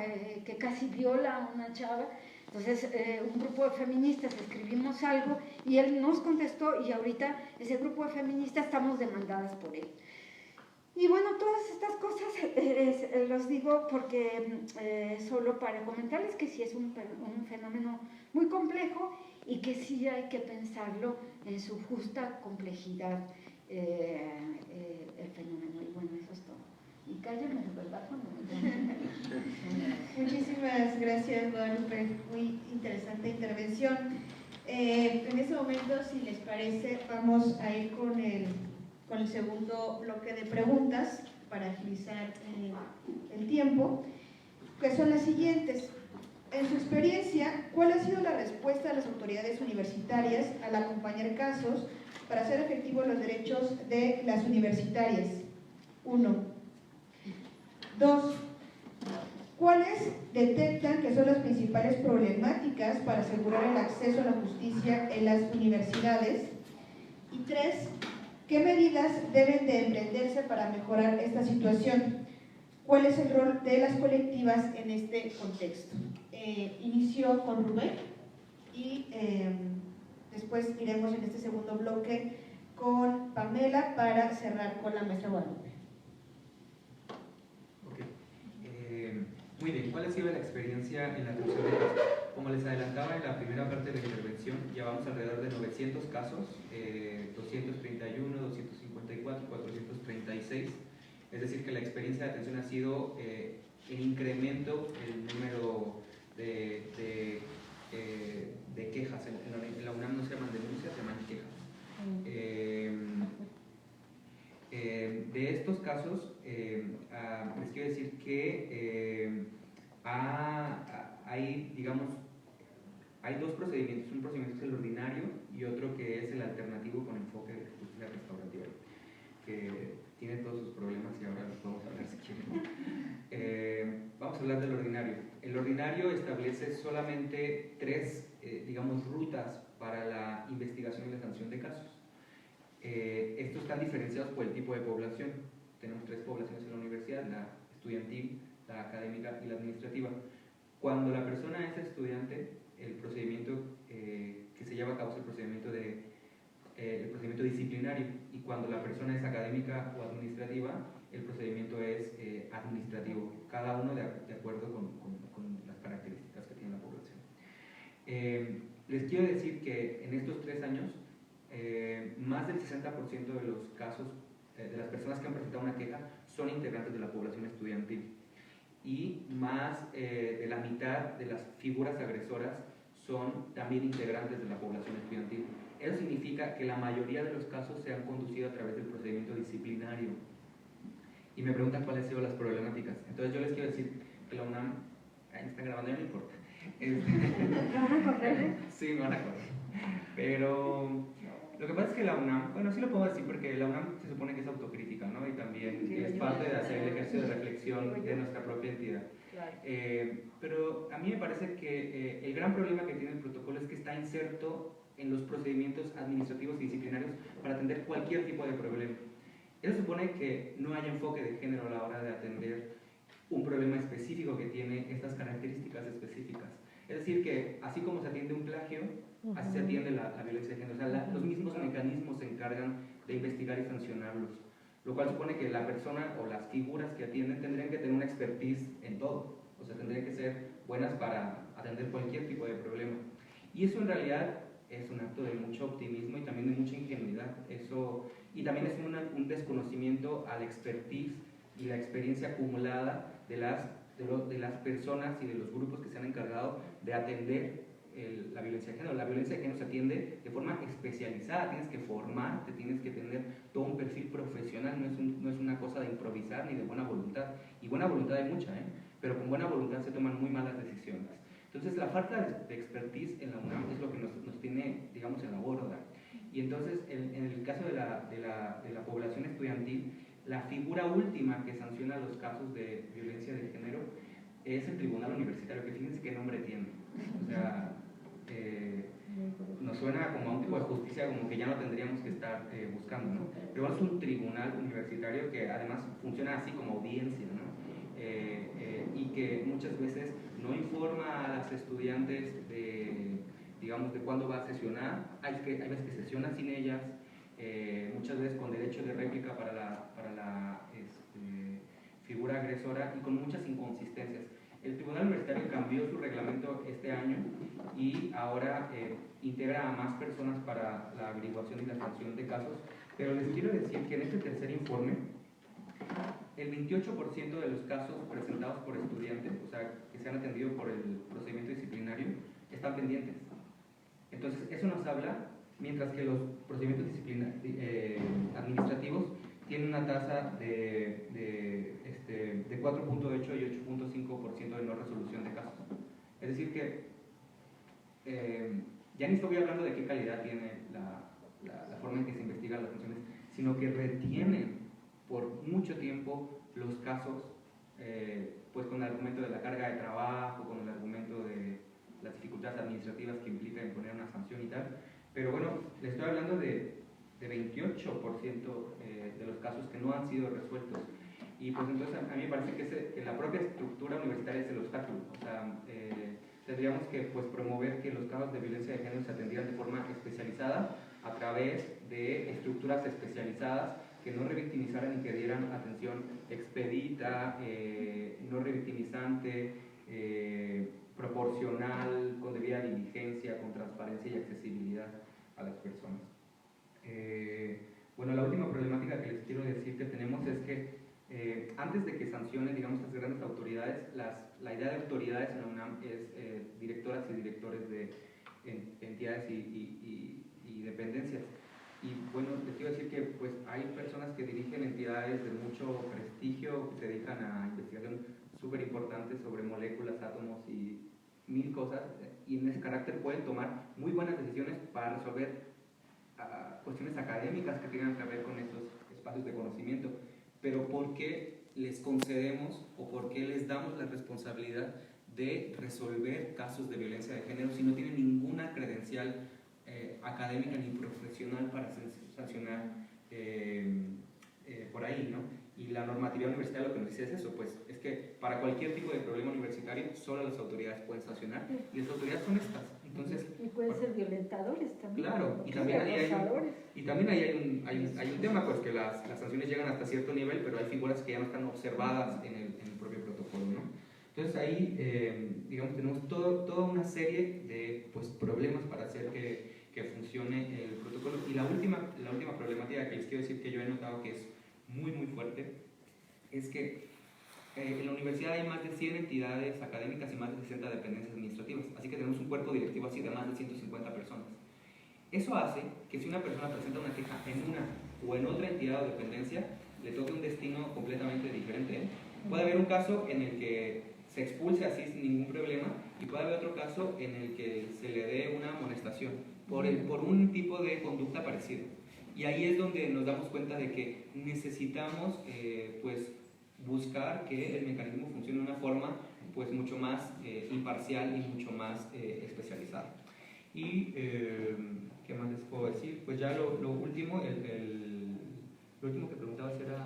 B: Que casi viola a una chava. Entonces, un grupo de feministas escribimos algo y él nos contestó, y ahorita ese grupo de feministas estamos demandadas por él. Y bueno, todas estas cosas los digo porque solo para comentarles que sí es un fenómeno muy complejo y que sí hay que pensarlo en su justa complejidad, el fenómeno. Y bueno, eso es todo. Y cállenme, ¿verdad?
D: Muchísimas gracias, Guadalupe. Muy interesante intervención. En este momento, si les parece, vamos a ir con el segundo bloque de preguntas para agilizar el tiempo, que son las siguientes. En su experiencia, ¿cuál ha sido la respuesta de las autoridades universitarias al acompañar casos para hacer efectivos los derechos de las universitarias? 1. 2. ¿Cuáles detectan que son las principales problemáticas para asegurar el acceso a la justicia en las universidades? Y 3. ¿Qué medidas deben de emprenderse para mejorar esta situación? ¿Cuál es el rol de las colectivas en este contexto? Inicio con Rubén y después iremos en este segundo bloque con Pamela para cerrar con la maestra Guadalupe.
E: Muy bien, ¿cuál ha sido la experiencia en la atención de casos? Como les adelantaba en la primera parte de la intervención, llevamos alrededor de 900 casos, 231, 254 y 436. Es decir, que la experiencia de atención ha sido el incremento el número de quejas. En la UNAM no se llaman denuncias, se llaman quejas. De estos casos, les quiero decir que hay, digamos, hay dos procedimientos. Un procedimiento es el ordinario y otro que es el alternativo con enfoque de justicia restaurativa, que tiene todos sus problemas y ahora los podemos hablar si quieren. Vamos a hablar del ordinario. El ordinario establece solamente tres, digamos, rutas para la investigación y la sanción de casos. Estos están diferenciados por el tipo de población. Tenemos tres poblaciones en la universidad: la estudiantil, la académica y la administrativa. Cuando la persona es estudiante, el procedimiento que se lleva a cabo es el procedimiento disciplinario, y cuando la persona es académica o administrativa, el procedimiento es administrativo, cada uno de acuerdo con las características que tiene la población. Les quiero decir que en estos 3 años, más del 60% de los casos, de las personas que han presentado una queja, son integrantes de la población estudiantil, y más de la mitad de las figuras agresoras son también integrantes de la población estudiantil. Eso significa que la mayoría de los casos se han conducido a través del procedimiento disciplinario. Y me preguntan cuáles han sido las problemáticas. Entonces yo les quiero decir que la UNAM, ahí me están grabando, ya no importa.
B: ¿Van a correr?
E: Sí, me van a correr. Pero lo que pasa es que la UNAM, bueno, sí lo puedo decir porque la UNAM se supone que es autocrítica, ¿no? Y también es parte de hacer el ejercicio de reflexión de nuestra propia entidad. Pero a mí me parece que el gran problema que tiene el protocolo es que está inserto en los procedimientos administrativos y disciplinarios para atender cualquier tipo de problema. Eso supone que no hay enfoque de género a la hora de atender un problema específico que tiene estas características específicas. Es decir, que así como se atiende un plagio, así se atiende la violencia de género. O sea, los mismos mecanismos se encargan de investigar y sancionarlos, lo cual supone que la persona o las figuras que atienden tendrían que tener una expertise en todo. O sea, tendrían que ser buenas para atender cualquier tipo de problema. Y eso en realidad es un acto de mucho optimismo y también de mucha ingenuidad. Y también es un desconocimiento a la expertise y la experiencia acumulada de las personas y de los grupos que se han encargado de atender la violencia de género. La violencia de género se atiende de forma especializada, tienes que formarte, tienes que tener todo un perfil profesional, no es una cosa de improvisar ni de buena voluntad. Y buena voluntad hay mucha, pero con buena voluntad se toman muy malas decisiones. Entonces la falta de expertise en la UNAM es lo que nos tiene, digamos, en la borda. Y entonces en el caso de la población estudiantil, la figura última que sanciona los casos de violencia de género es el tribunal universitario, que fíjense qué nombre tiene. O sea, nos suena como a un tipo de justicia como que ya no tendríamos que estar buscando, ¿no? Pero es un tribunal universitario que además funciona así como audiencia, ¿no? Y que muchas veces no informa a las estudiantes digamos, de cuándo va a sesionar. Hay veces que sesiona sin ellas, muchas veces con derecho de réplica para la figura agresora y con muchas inconsistencias. El Tribunal Universitario cambió su reglamento este año y ahora integra a más personas para la averiguación y la sanción de casos, pero les quiero decir que en este tercer informe el 28% de los casos presentados por estudiantes, o sea, que se han atendido por el procedimiento disciplinario, están pendientes. Entonces, eso nos habla, mientras que los procedimientos administrativos tienen una tasa de 4.8 y 8.5% de no resolución de casos. Es decir que ya ni estoy hablando de qué calidad tiene la forma en que se investigan las funciones, sino que retienen por mucho tiempo los casos, pues con el argumento de la carga de trabajo, con el argumento de las dificultades administrativas que implica imponer una sanción y tal. Pero bueno, les estoy hablando de 28% de los casos que no han sido resueltos. Y pues entonces a mí me parece que la propia estructura universitaria es el obstáculo. O sea, tendríamos que pues promover que los casos de violencia de género se atendieran de forma especializada a través de estructuras especializadas que no revictimizaran y que dieran atención expedita, no revictimizante, proporcional, con debida diligencia, con transparencia y accesibilidad a las personas. Bueno, la última problemática que les quiero decir que tenemos es que antes de que sancionen, digamos, las grandes autoridades, la idea de autoridades en la UNAM es directoras y directores de entidades y dependencias. Y bueno, les quiero decir que pues, hay personas que dirigen entidades de mucho prestigio, que se dedican a investigación súper importante sobre moléculas, átomos y mil cosas, y en ese carácter pueden tomar muy buenas decisiones para resolver cuestiones académicas que tengan que ver con estos espacios de conocimiento. Pero ¿por qué les concedemos o por qué les damos la responsabilidad de resolver casos de violencia de género si no tienen ninguna credencial académica ni profesional para sancionar por ahí, ¿no? Y la normatividad universitaria lo que nos dice es eso, pues es que para cualquier tipo de problema universitario solo las autoridades pueden sancionar y las autoridades son estas. Entonces,
B: y pueden ser violentadores también.
E: Claro, y también ahí hay un tema, pues que las sanciones llegan hasta cierto nivel, pero hay figuras que ya no están observadas en el propio protocolo, ¿no? Entonces ahí, digamos, tenemos toda una serie de pues, problemas para hacer que funcione el protocolo. Y la última problemática que les quiero decir que yo he notado que es muy muy fuerte es que en la universidad hay más de 100 entidades académicas y más de 60 dependencias administrativas, así que tenemos un cuerpo directivo así de más de 150 personas. Eso hace que si una persona presenta una queja en una o en otra entidad o dependencia, le toque un destino completamente diferente. Puede haber un caso en el que se expulse así sin ningún problema y puede haber otro caso en el que se le dé una amonestación por un tipo de conducta parecida. Y ahí es donde nos damos cuenta de que necesitamos pues, buscar que el mecanismo funcione de una forma pues, mucho más imparcial y mucho más especializada. Y, ¿qué más les puedo decir? Pues ya lo último, lo último que preguntabas era...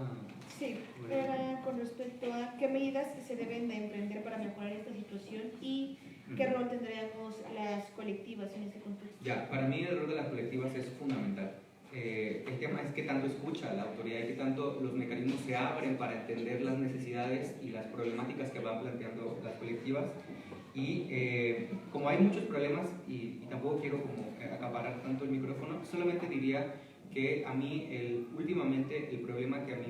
D: Sí, era con respecto a qué medidas se deben de emprender para mejorar esta situación y qué rol tendríamos las colectivas en este contexto.
E: Ya, para mí el rol de las colectivas es fundamental. El tema es qué tanto escucha la autoridad y qué tanto los mecanismos se abren para entender las necesidades y las problemáticas que van planteando las colectivas. Y como hay muchos problemas y tampoco quiero como acaparar tanto el micrófono, solamente diría que a mí últimamente el problema que a mí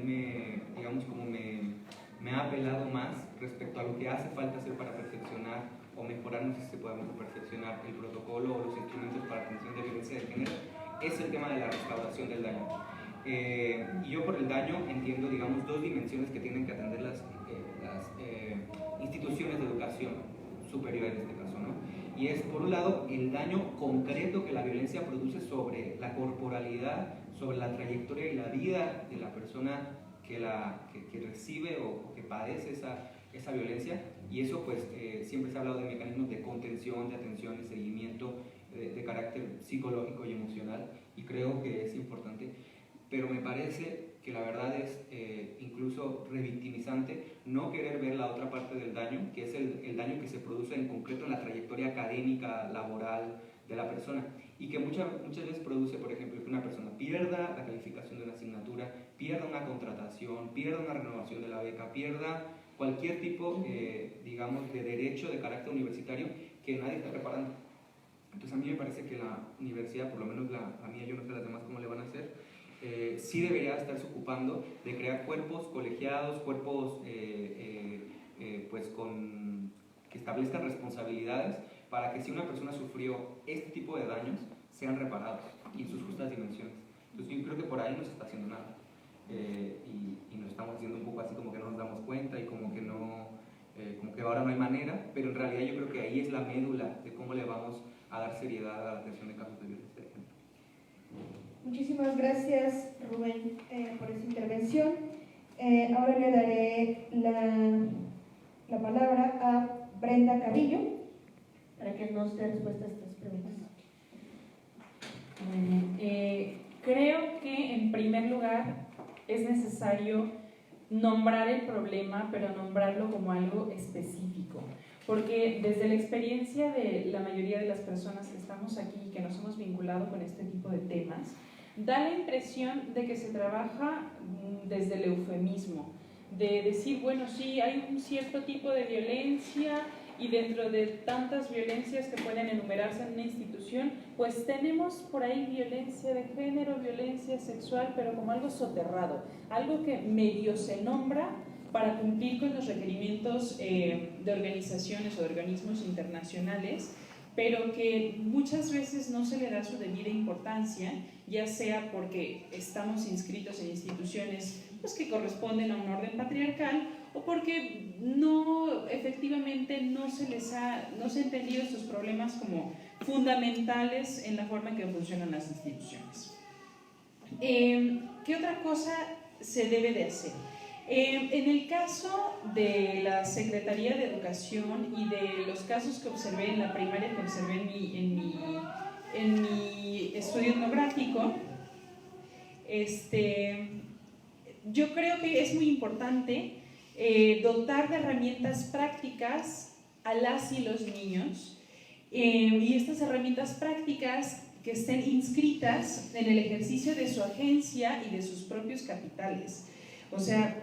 E: me ha apelado más respecto a lo que hace falta hacer para perfeccionar o mejorar, no sé si se puede perfeccionar el protocolo o los instrumentos para atención de violencia de género, es el tema de la restauración del daño. Y yo por el daño entiendo, digamos, dos dimensiones que tienen que atender las instituciones de educación superior en este caso, ¿no? Y es, por un lado, el daño concreto que la violencia produce sobre la corporalidad, sobre la trayectoria y la vida de la persona que recibe o que padece esa violencia. Y eso, pues, siempre se ha hablado de mecanismos de contención, de atención, de seguimiento, de carácter psicológico y emocional, y creo que es importante. Pero me parece que la verdad es incluso revictimizante no querer ver la otra parte del daño, que es el daño que se produce en concreto en la trayectoria académica, laboral de la persona, y que muchas veces produce, por ejemplo, que una persona pierda la calificación de una asignatura, pierda una contratación, pierda una renovación de la beca, pierda cualquier tipo, digamos, de derecho de carácter universitario que nadie está preparando. Entonces a mí me parece que la universidad, por lo menos la mía, yo no sé las demás cómo le van a hacer, sí debería estarse ocupando de crear cuerpos colegiados, cuerpos pues que establezcan responsabilidades para que si una persona sufrió este tipo de daños, sean reparados y en sus justas dimensiones. Entonces yo creo que por ahí no se está haciendo nada y nos estamos haciendo un poco así como que no nos damos cuenta y como que ahora no hay manera, pero en realidad yo creo que ahí es la médula de cómo le vamos a dar seriedad a la atención de casos de violencia de género.
D: Muchísimas gracias, Rubén, por esta intervención. Ahora le daré la palabra a Brenda Carrillo para que nos dé respuesta a estas preguntas.
C: Muy bien. Creo que en primer lugar es necesario nombrar el problema, pero nombrarlo como algo específico. Porque desde la experiencia de la mayoría de las personas que estamos aquí y que nos hemos vinculado con este tipo de temas, da la impresión de que se trabaja desde el eufemismo, de decir, bueno, sí, hay un cierto tipo de violencia y dentro de tantas violencias que pueden enumerarse en una institución, pues tenemos por ahí violencia de género, violencia sexual, pero como algo soterrado, algo que medio se nombra para cumplir con los requerimientos de organizaciones o de organismos internacionales, pero que muchas veces no se le da su debida importancia, ya sea porque estamos inscritos en instituciones pues, que corresponden a un orden patriarcal o porque efectivamente no se ha entendido estos problemas como fundamentales en la forma en que funcionan las instituciones. ¿Qué otra cosa se debe de hacer? En el caso de la Secretaría de Educación y de los casos que observé en la primaria, que observé en mi estudio etnográfico, yo creo que es muy importante dotar de herramientas prácticas a las y los niños y estas herramientas prácticas que estén inscritas en el ejercicio de su agencia y de sus propios capitales. O sea,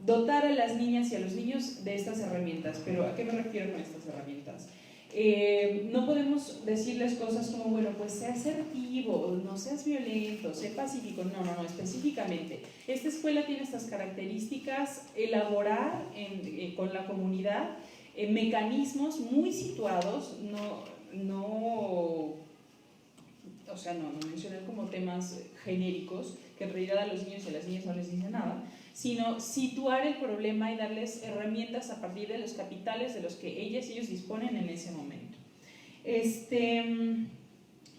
C: dotar a las niñas y a los niños de estas herramientas. ¿Pero a qué me refiero con estas herramientas? No podemos decirles cosas como, bueno, pues sé asertivo, no seas violento, sé pacífico. No, específicamente. Esta escuela tiene estas características, elaborar con la comunidad mecanismos muy situados, o sea, no mencionar como temas genéricos, que en realidad a los niños y a las niñas no les dice nada, sino situar el problema y darles herramientas a partir de los capitales de los que ellos disponen en ese momento.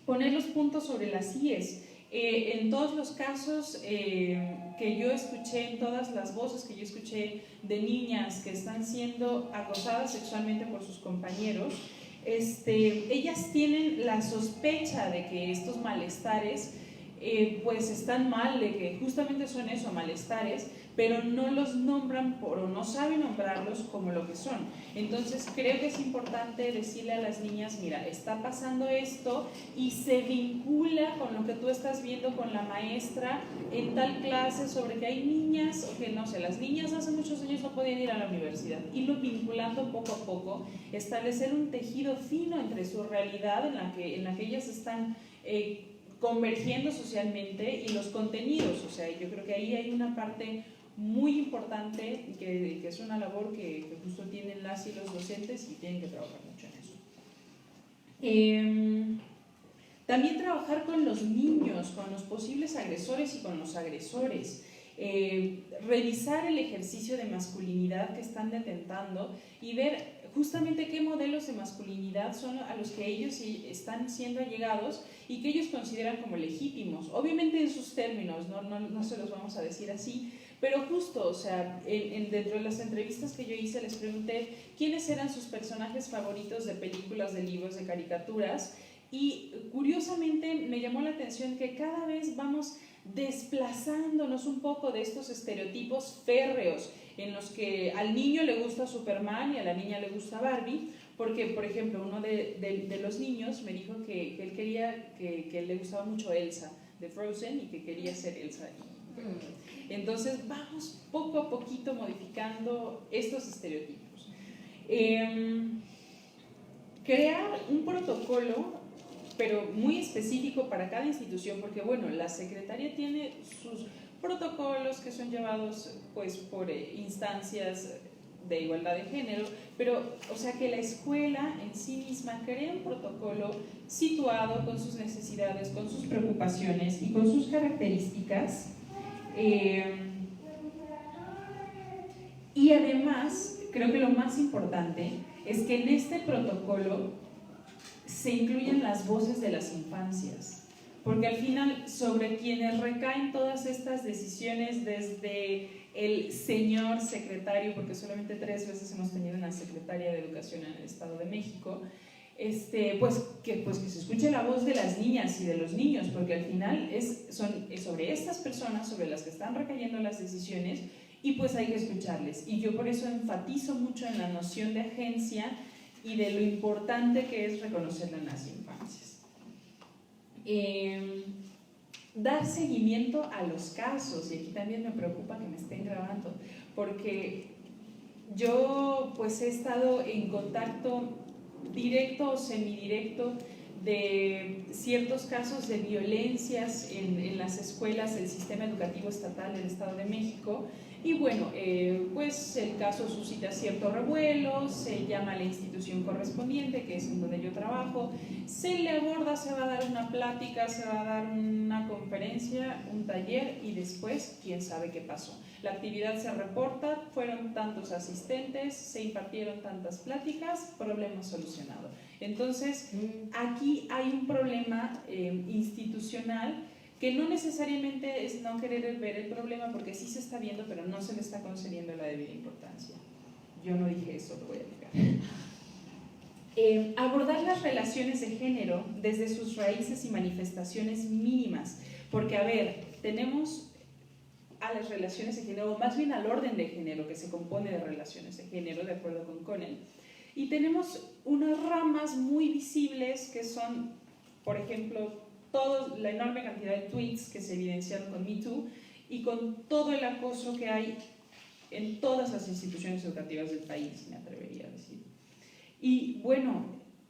C: Poner los puntos sobre las IES. En todos los casos que yo escuché, en todas las voces que yo escuché de niñas que están siendo acosadas sexualmente por sus compañeros, ellas tienen la sospecha de que estos malestares pues están mal, de que justamente son eso, malestares, pero no los nombran o no saben nombrarlos como lo que son. Entonces creo que es importante decirle a las niñas, mira, está pasando esto y se vincula con lo que tú estás viendo con la maestra en tal clase sobre que hay niñas, o que no sé, las niñas hace muchos años no podían ir a la universidad, irlo vinculando poco a poco, establecer un tejido fino entre su realidad en la que ellas están convergiendo socialmente y los contenidos. O sea, yo creo que ahí hay una parte muy importante que es una labor que justo tienen las y los docentes y tienen que trabajar mucho en eso. También trabajar con los niños, con los posibles agresores y con los agresores. Revisar el ejercicio de masculinidad que están detentando y ver justamente qué modelos de masculinidad son a los que ellos están siendo allegados y que ellos consideran como legítimos, obviamente en sus términos, no se los vamos a decir así, pero justo, o sea, dentro de las entrevistas que yo hice les pregunté quiénes eran sus personajes favoritos de películas, de libros, de caricaturas, y curiosamente me llamó la atención que cada vez vamos desplazándonos un poco de estos estereotipos férreos en los que al niño le gusta Superman y a la niña le gusta Barbie, porque, por ejemplo, uno de los niños me dijo que él quería, que le gustaba mucho Elsa de Frozen y que quería ser Elsa. Entonces vamos poco a poquito modificando estos estereotipos. Crear un protocolo, pero muy específico para cada institución, porque bueno, la Secretaría tiene sus protocolos que son llevados pues por instancias de igualdad de género, pero o sea que la escuela en sí misma crea un protocolo situado con sus necesidades, con sus preocupaciones y con sus características, y además creo que lo más importante es que en este protocolo se incluyen las voces de las infancias, porque al final sobre quienes recaen todas estas decisiones, desde el señor secretario, porque solamente 3 veces hemos tenido una secretaria de Educación en el Estado de México, pues que se escuche la voz de las niñas y de los niños, porque al final es sobre estas personas sobre las que están recayendo las decisiones y pues hay que escucharles. Y yo por eso enfatizo mucho en la noción de agencia y de lo importante que es reconocerla en las infancias. Dar seguimiento a los casos, y aquí también me preocupa que me estén grabando, porque yo pues he estado en contacto directo o semidirecto de ciertos casos de violencias en las escuelas del sistema educativo estatal del Estado de México. Y bueno, pues el caso suscita cierto revuelo, se llama a la institución correspondiente, que es en donde yo trabajo, se le aborda, se va a dar una plática, se va a dar una conferencia, un taller y después quién sabe qué pasó. La actividad se reporta, fueron tantos asistentes, se impartieron tantas pláticas, problema solucionado. Entonces, aquí hay un problema institucional que no necesariamente es no querer ver el problema, porque sí se está viendo, pero no se le está concediendo la debida importancia. Yo no dije eso, lo voy a dejar. Abordar las relaciones de género desde sus raíces y manifestaciones mínimas, porque a ver, tenemos a las relaciones de género, o más bien al orden de género que se compone de relaciones de género, de acuerdo con Connell, y tenemos unas ramas muy visibles que son, por ejemplo, la enorme cantidad de tweets que se evidenciaron con Me Too y con todo el acoso que hay en todas las instituciones educativas del país, me atrevería a decir. Y bueno,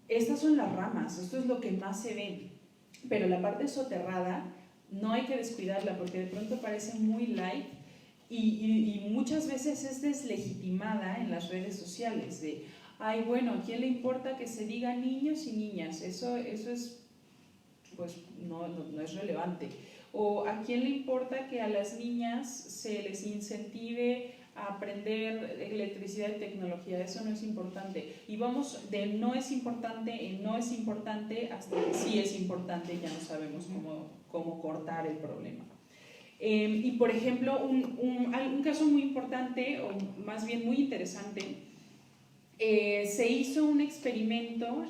C: estas son las ramas, esto es lo que más se ve, pero la parte soterrada no hay que descuidarla porque de pronto parece muy light y muchas veces es deslegitimada en las redes sociales de, ay bueno, ¿a quién le importa que se diga niños y niñas? Eso es pues no es relevante. O ¿a quién le importa que a las niñas se les incentive a aprender electricidad y tecnología? Eso no es importante. Y vamos de no es importante en no es importante hasta que sí es importante y ya no sabemos cómo cortar el problema. Y por ejemplo, un caso muy importante, o más bien muy interesante, se hizo un experimento,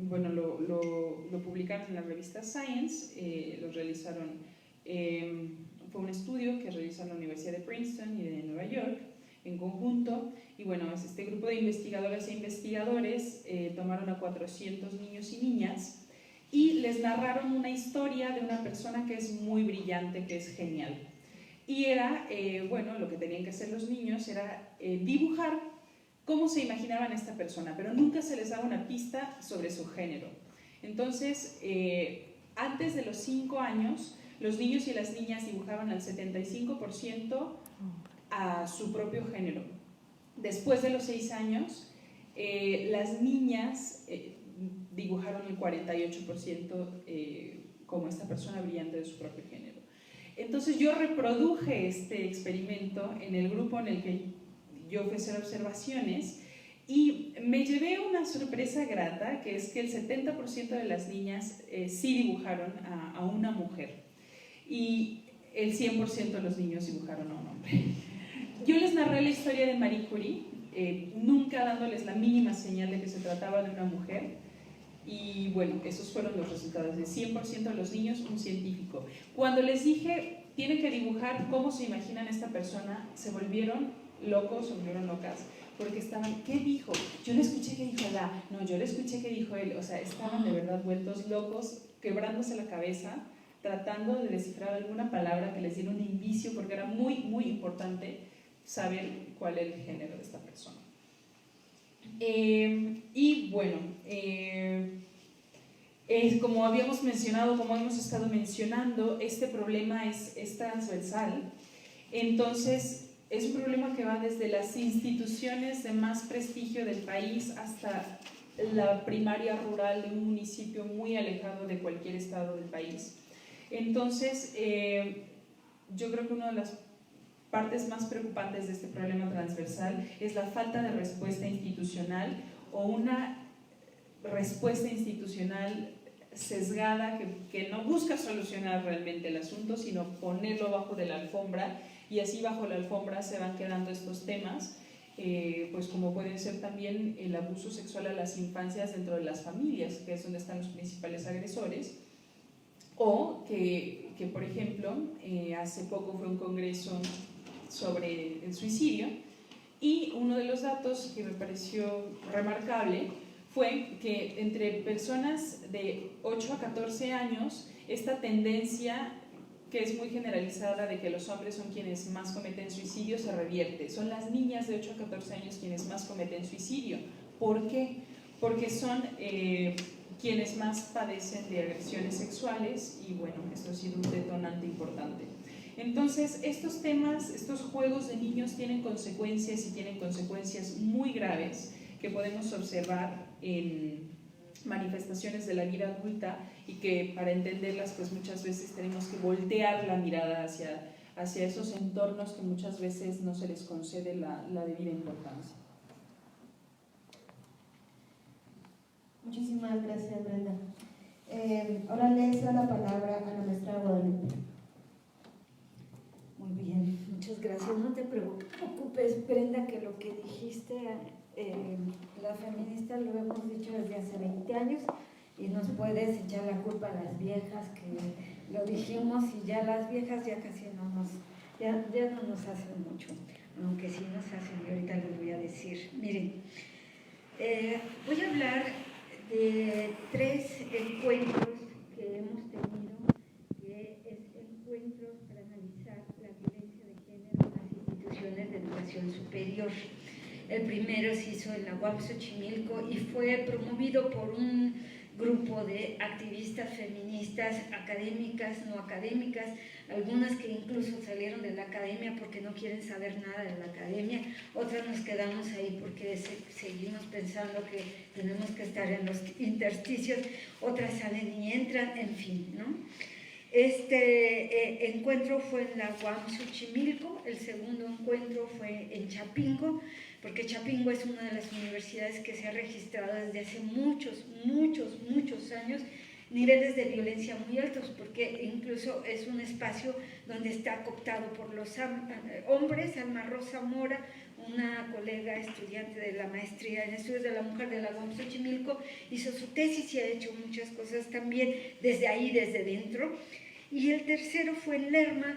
C: bueno, lo publicaron en la revista Science, lo realizaron, fue un estudio que realizó la Universidad de Princeton y de Nueva York en conjunto, y bueno, este grupo de investigadoras e investigadores tomaron a 400 niños y niñas y les narraron una historia de una persona que es muy brillante, que es genial. Y era, bueno, lo que tenían que hacer los niños era dibujar cómo se imaginaban a esta persona, pero nunca se les daba una pista sobre su género. Entonces, antes de los 5 años, los niños y las niñas dibujaban al 75% a su propio género. Después de los 6 años, las niñas dibujaron el 48% como esta persona brillante de su propio género. Entonces yo reproduje este experimento en el grupo en el que yo fui a hacer observaciones y me llevé una sorpresa grata, que es que el 70% de las niñas sí dibujaron a una mujer y el 100% de los niños dibujaron a un hombre. Yo les narré la historia de Marie Curie, nunca dándoles la mínima señal de que se trataba de una mujer, y bueno, esos fueron los resultados, de 100% de los niños, un científico. Cuando les dije, tienen que dibujar cómo se imaginan esta persona, se volvieron locos, se volvieron locas, porque estaban, ¿qué dijo? Yo le escuché que dijo la, no, yo le escuché que dijo él, o sea, estaban de verdad vueltos locos, quebrándose la cabeza, tratando de descifrar alguna palabra que les diera un indicio, porque era muy, muy importante saber cuál era el género de esta persona. Y bueno, como habíamos mencionado, como hemos estado mencionando, este problema es transversal. Entonces, es un problema que va desde las instituciones de más prestigio del país hasta la primaria rural de un municipio muy alejado de cualquier estado del país. Entonces, yo creo que una de las partes más preocupantes de este problema transversal es la falta de respuesta institucional o una respuesta institucional sesgada que no busca solucionar realmente el asunto, sino ponerlo bajo de la alfombra, y así bajo la alfombra se van quedando estos temas, pues como pueden ser también el abuso sexual a las infancias dentro de las familias, que es donde están los principales agresores, o que por ejemplo, hace poco fue un congreso sobre el suicidio, y uno de los datos que me pareció remarcable fue que entre personas de 8 a 14 años, esta tendencia que es muy generalizada de que los hombres son quienes más cometen suicidio se revierte. Son las niñas de 8 a 14 años quienes más cometen suicidio. ¿Por qué? Porque son quienes más padecen de agresiones sexuales, y bueno, esto ha sido un detonante importante. Entonces, estos temas, estos juegos de niños tienen consecuencias, y tienen consecuencias muy graves que podemos observar en manifestaciones de la vida adulta, y que para entenderlas pues muchas veces tenemos que voltear la mirada hacia esos entornos que muchas veces no se les concede la debida importancia.
D: Muchísimas gracias, Brenda. Ahora le cedo la palabra a la maestra Guadalupe.
B: Muy bien, muchas gracias. No te preocupes, Brenda, que lo que dijiste, las feministas lo hemos dicho desde hace 20 años, y nos puedes echar la culpa a las viejas, que lo dijimos, y ya las viejas ya casi no nos hacen mucho, aunque sí nos hacen, y ahorita les voy a decir. Miren, voy a hablar de 3 encuentros que hemos tenido, que es encuentros para analizar la violencia de género en las instituciones de educación superior. El primero se hizo en la UAP Xochimilco y fue promovido por un grupo de activistas feministas, académicas, no académicas, algunas que incluso salieron de la academia porque no quieren saber nada de la academia, otras nos quedamos ahí porque seguimos pensando que tenemos que estar en los intersticios, otras salen y entran, en fin, ¿no? Este encuentro fue en la UAM Xochimilco, el segundo encuentro fue en Chapingo, porque Chapingo es una de las universidades que se ha registrado desde hace muchos años niveles de violencia muy altos, porque incluso es un espacio donde está cooptado por los hombres. Alma Rosa Mora, una colega estudiante de la maestría en estudios de la mujer de la UAM Xochimilco, hizo su tesis y ha hecho muchas cosas también desde ahí, desde dentro. Y el tercero fue en Lerma,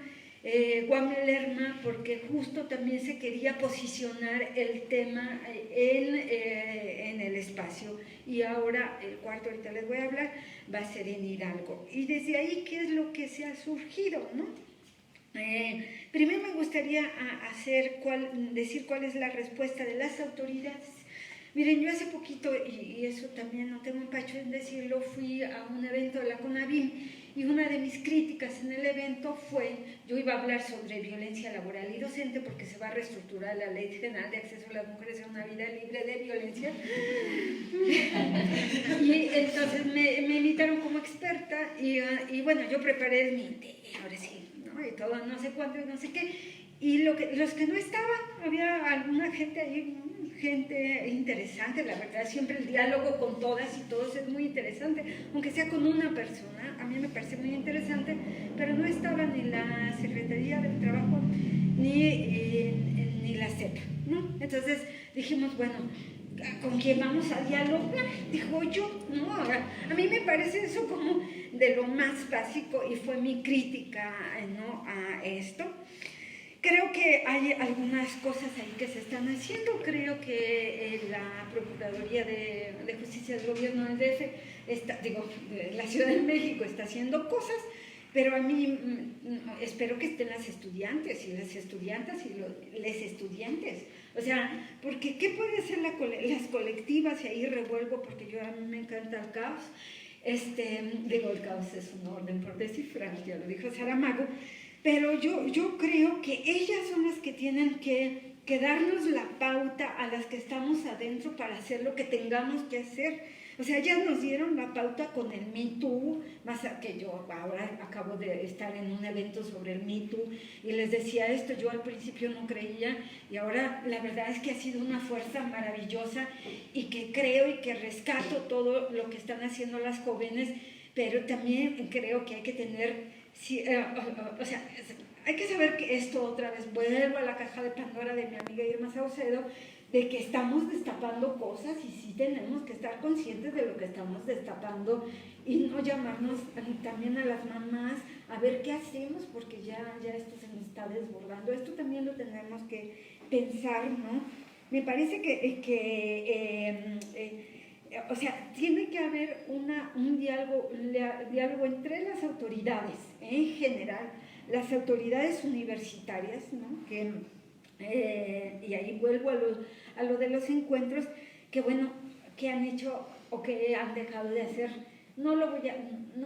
B: UAM Lerma, porque justo también se quería posicionar el tema en el espacio. Y ahora, el cuarto, ahorita les voy a hablar, va a ser en Hidalgo. Y desde ahí, ¿qué es lo que se ha surgido, no? Primero me gustaría decir cuál es la respuesta de las autoridades. Miren, yo hace poquito, y eso también no tengo empacho en decirlo, fui a un evento de la CONAVIM, y una de mis críticas en el evento fue, yo iba a hablar sobre violencia laboral y docente porque se va a reestructurar la Ley General de Acceso a las Mujeres a una Vida Libre de Violencia. Y entonces me invitaron como experta y bueno, yo preparé mi ahora sí, ¿no? Y todo, no sé cuánto y no sé qué. Y los que no estaban, había alguna gente ahí, ¿no? Gente interesante, la verdad, siempre el diálogo con todas y todos es muy interesante, aunque sea con una persona, a mí me parece muy interesante, pero no estaba ni la Secretaría del Trabajo ni la CEP, ¿no? Entonces dijimos, bueno, ¿con quién vamos a dialogar? Dijo yo, ¿no? A mí me parece eso como de lo más básico y fue mi crítica, ¿no?, a esto. Creo que hay algunas cosas ahí que se están haciendo. Creo que la Procuraduría de Justicia del Gobierno del DF, de la Ciudad de México, está haciendo cosas, pero a mí espero que estén las estudiantes y las estudiantas y les estudiantes. O sea, porque ¿qué puede hacer las colectivas? Y ahí revuelvo porque a mí me encanta el caos. El caos es un orden por descifrar, ya lo dijo Saramago. Pero yo creo que ellas son las que tienen que darnos la pauta a las que estamos adentro para hacer lo que tengamos que hacer. O sea, ellas nos dieron la pauta con el Me Too, más que yo ahora acabo de estar en un evento sobre el Me Too y les decía esto, yo al principio no creía y ahora la verdad es que ha sido una fuerza maravillosa y que creo y que rescato todo lo que están haciendo las jóvenes, pero también creo que hay que tener... o sea, hay que saber que esto otra vez vuelvo a la caja de Pandora de mi amiga Irma Saucedo, de que estamos destapando cosas y sí tenemos que estar conscientes de lo que estamos destapando y no llamarnos también a las mamás a ver qué hacemos porque ya esto se nos está desbordando. Esto también lo tenemos que pensar, ¿no? Me parece o sea, tiene que haber un diálogo entre las autoridades, en general, las autoridades universitarias, ¿no? Y ahí vuelvo a lo de los encuentros, que bueno, que han hecho o que han dejado de hacer. No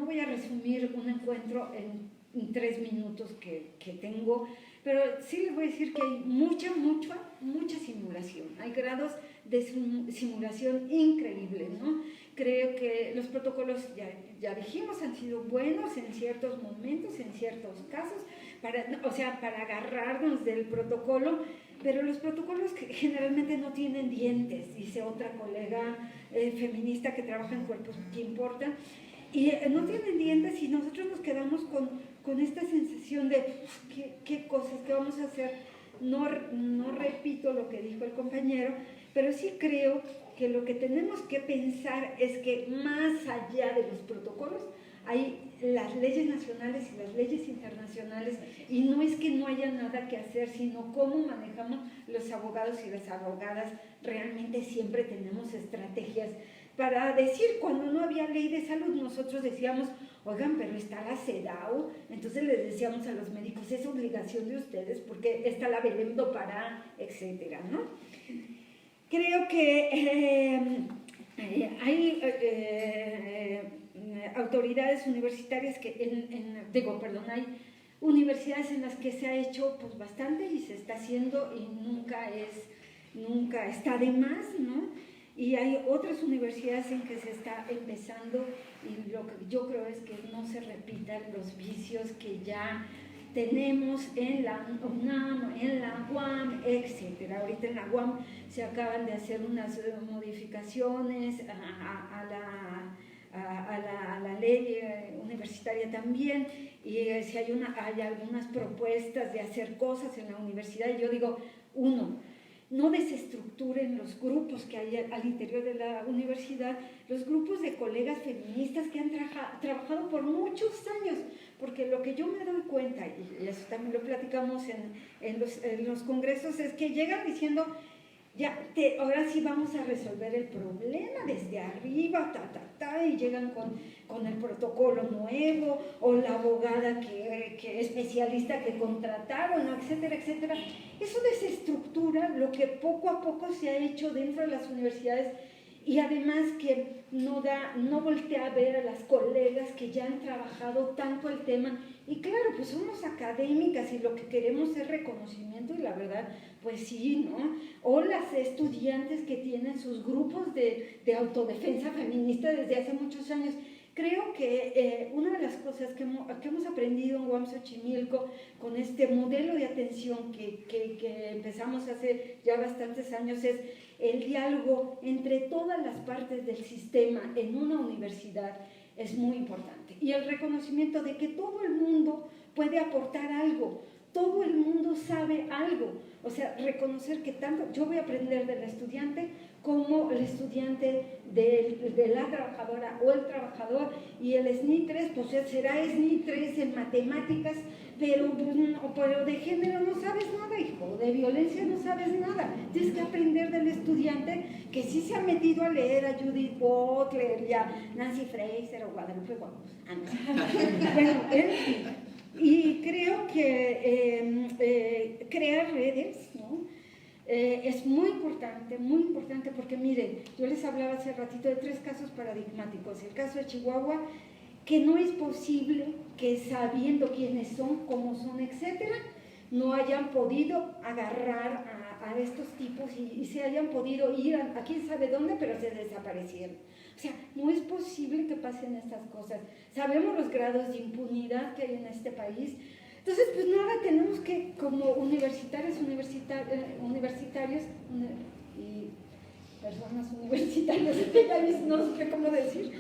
B: voy a resumir un encuentro en 3 minutos que tengo, pero sí les voy a decir que hay mucha simulación. Hay grados de simulación increíbles, ¿no? Creo que los protocolos, ya dijimos, han sido buenos en ciertos momentos, en ciertos casos, para agarrarnos del protocolo, pero los protocolos que generalmente no tienen dientes, dice otra colega feminista que trabaja en Cuerpos que Importan, y no tienen dientes y nosotros nos quedamos con esta sensación de ¿qué cosas, qué vamos a hacer? No repito lo que dijo el compañero, pero sí creo que lo que tenemos que pensar es que más allá de los protocolos hay las leyes nacionales y las leyes internacionales y no es que no haya nada que hacer, sino cómo manejamos los abogados y las abogadas. Realmente siempre tenemos estrategias para decir, cuando no había ley de salud, nosotros decíamos, oigan, pero está la CEDAW, entonces les decíamos a los médicos, es obligación de ustedes porque está la Belém do Pará, etcétera, ¿no? Creo que hay autoridades universitarias que, hay universidades en las que se ha hecho pues bastante y se está haciendo y nunca está de más, ¿no? Y hay otras universidades en que se está empezando y lo que yo creo es que no se repitan los vicios que ya tenemos en la UNAM, en la UAM, etcétera. Ahorita en la UAM se acaban de hacer unas modificaciones a la ley universitaria también, y si hay algunas propuestas de hacer cosas en la universidad, y yo digo, no desestructuren los grupos que hay al interior de la universidad, los grupos de colegas feministas que han trabajado por muchos años, porque lo que yo me doy cuenta, y eso también lo platicamos en los congresos, es que llegan diciendo, ahora sí vamos a resolver el problema desde arriba, y llegan con el protocolo nuevo, o la abogada que especialista que contrataron, etcétera, etcétera. Eso desestructura lo que poco a poco se ha hecho dentro de las universidades, y además que no voltea a ver a las colegas que ya han trabajado tanto el tema, y claro, pues somos académicas y lo que queremos es reconocimiento, y la verdad, pues sí, ¿no? O las estudiantes que tienen sus grupos de autodefensa feminista desde hace muchos años. Creo que una de las cosas que hemos aprendido en UAM Xochimilco con este modelo de atención que empezamos hace ya bastantes años es el diálogo entre todas las partes del sistema en una universidad es muy importante, y el reconocimiento de que todo el mundo puede aportar algo, todo el mundo sabe algo, o sea, reconocer que tanto yo voy a aprender del estudiante como el estudiante de la trabajadora o el trabajador, y el SNI 3 pues será SNI 3 en matemáticas, pero de género no sabes nada, hijo, de violencia no sabes nada, tienes que aprender del estudiante que sí se ha metido a leer a Judith Butler y a Nancy Fraser o Guadalupe Guamos. Bueno, en fin, y creo que crear redes, ¿no? Es muy importante, porque miren, yo les hablaba hace ratito de 3 casos paradigmáticos. El caso de Chihuahua, que no es posible que sabiendo quiénes son, cómo son, etcétera, no hayan podido agarrar a estos tipos y se hayan podido ir a quién sabe dónde, pero se desaparecieron. O sea, no es posible que pasen estas cosas. Sabemos los grados de impunidad que hay en este país. Entonces, pues nada, tenemos que, como universitarios y personas universitarias, no sé cómo decir,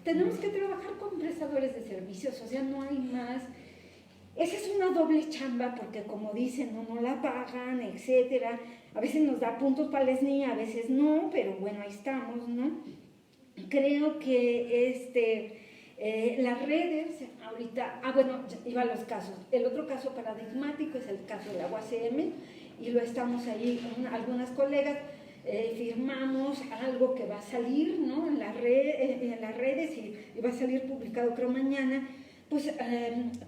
B: tenemos que trabajar con prestadores de servicios, o sea, no hay más. Esa es una doble chamba, porque como dicen, no la pagan, etcétera. A veces nos da puntos para el SNI, a veces no, pero bueno, ahí estamos, ¿no? Creo que las redes, ahorita, bueno, iba a los casos. El otro caso paradigmático es el caso de la UACM, y lo estamos ahí, algunas colegas, firmamos algo que va a salir, ¿no? en las redes, y va a salir publicado creo mañana, pues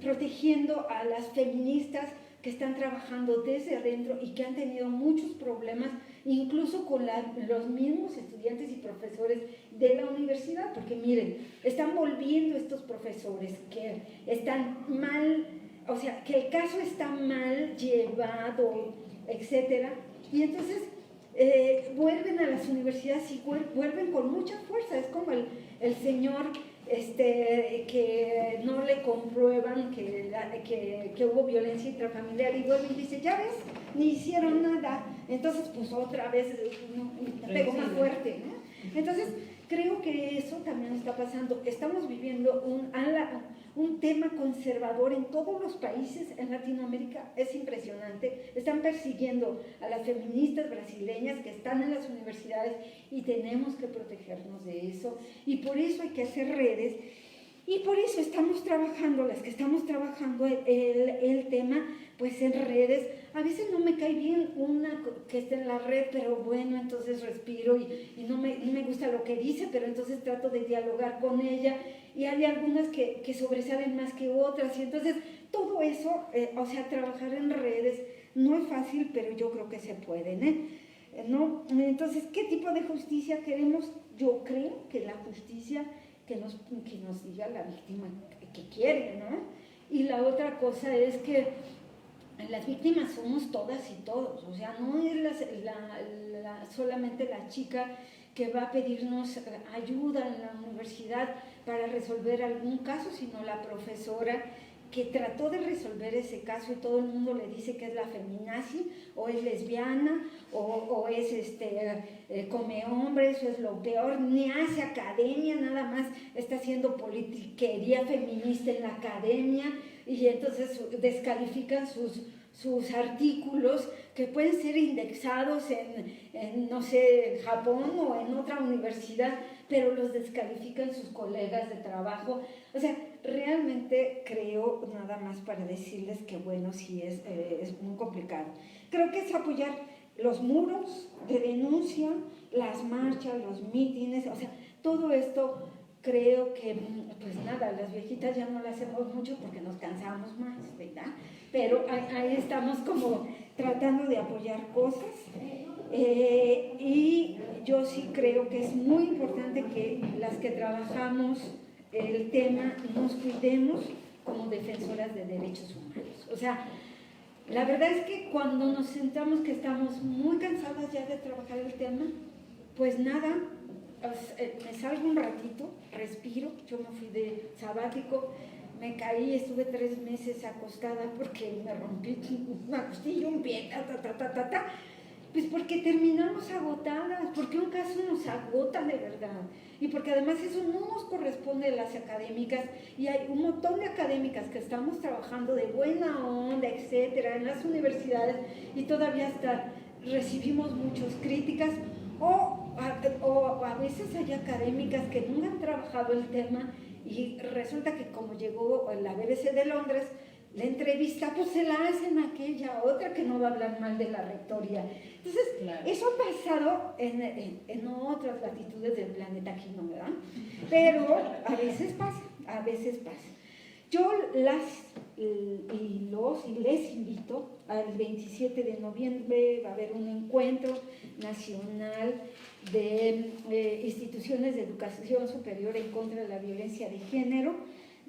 B: protegiendo a las feministas que están trabajando desde adentro y que han tenido muchos problemas, incluso con los mismos estudiantes y profesores de la universidad, porque miren, están volviendo estos profesores que están mal, o sea, que el caso está mal llevado, etcétera, y entonces vuelven a las universidades y vuelven con mucha fuerza. Es como el señor que no le comprueban que hubo violencia intrafamiliar, y vuelve y dice, ya ves, ni hicieron nada, entonces pues otra vez pegó más fuerte, ¿no? Entonces creo que eso también está pasando. Estamos viviendo un tema conservador en todos los países en Latinoamérica, es impresionante. Están persiguiendo a las feministas brasileñas que están en las universidades, y tenemos que protegernos de eso, y por eso hay que hacer redes, y por eso estamos trabajando, las que estamos trabajando el tema, pues en redes. A veces no me cae bien una que esté en la red, pero bueno, entonces respiro y no me gusta lo que dice, pero entonces trato de dialogar con ella, y hay algunas que sobresalen más que otras, y entonces todo eso, o sea, trabajar en redes no es fácil, pero yo creo que se pueden, ¿no? Entonces, ¿qué tipo de justicia queremos? Yo creo que la justicia que nos diga la víctima que quiere, ¿no? Y la otra cosa es que las víctimas somos todas y todos, o sea, no es solamente la chica que va a pedirnos ayuda en la universidad para resolver algún caso, sino la profesora que trató de resolver ese caso y todo el mundo le dice que es la feminazi, o es lesbiana, o es come hombres, o es lo peor, ni hace academia, nada más está haciendo politiquería feminista en la academia, y entonces descalifican sus artículos que pueden ser indexados en, no sé, Japón o en otra universidad, pero los descalifican sus colegas de trabajo. O sea, realmente creo, nada más para decirles que bueno, sí es muy complicado. Creo que es apoyar los muros de denuncia, las marchas, los mítines, o sea, todo esto. Creo que, pues nada, las viejitas ya no lo hacemos mucho porque nos cansamos más, ¿verdad? Pero ahí estamos como tratando de apoyar cosas, y yo sí creo que es muy importante que las que trabajamos el tema nos cuidemos como defensoras de derechos humanos. O sea, la verdad es que cuando nos sentamos que estamos muy cansadas ya de trabajar el tema, pues nada, me salgo un ratito, respiro. Yo me fui de sabático, me caí, estuve 3 meses acostada porque me rompí una costilla, un pie, pues porque terminamos agotadas, porque un caso nos agota de verdad, y porque además eso no nos corresponde a las académicas, y hay un montón de académicas que estamos trabajando de buena onda, etcétera, en las universidades, y todavía hasta recibimos muchas críticas, o a veces hay académicas que nunca han trabajado el tema, y resulta que como llegó la BBC de Londres, la entrevista pues se la hacen a aquella otra que no va a hablar mal de la rectoría. Entonces, claro, eso ha pasado en otras latitudes del planeta, aquí no, ¿verdad? Pero a veces pasa, a veces pasa. Yo les invito al 27 de noviembre, va a haber un encuentro nacional de instituciones de educación superior en contra de la violencia de género.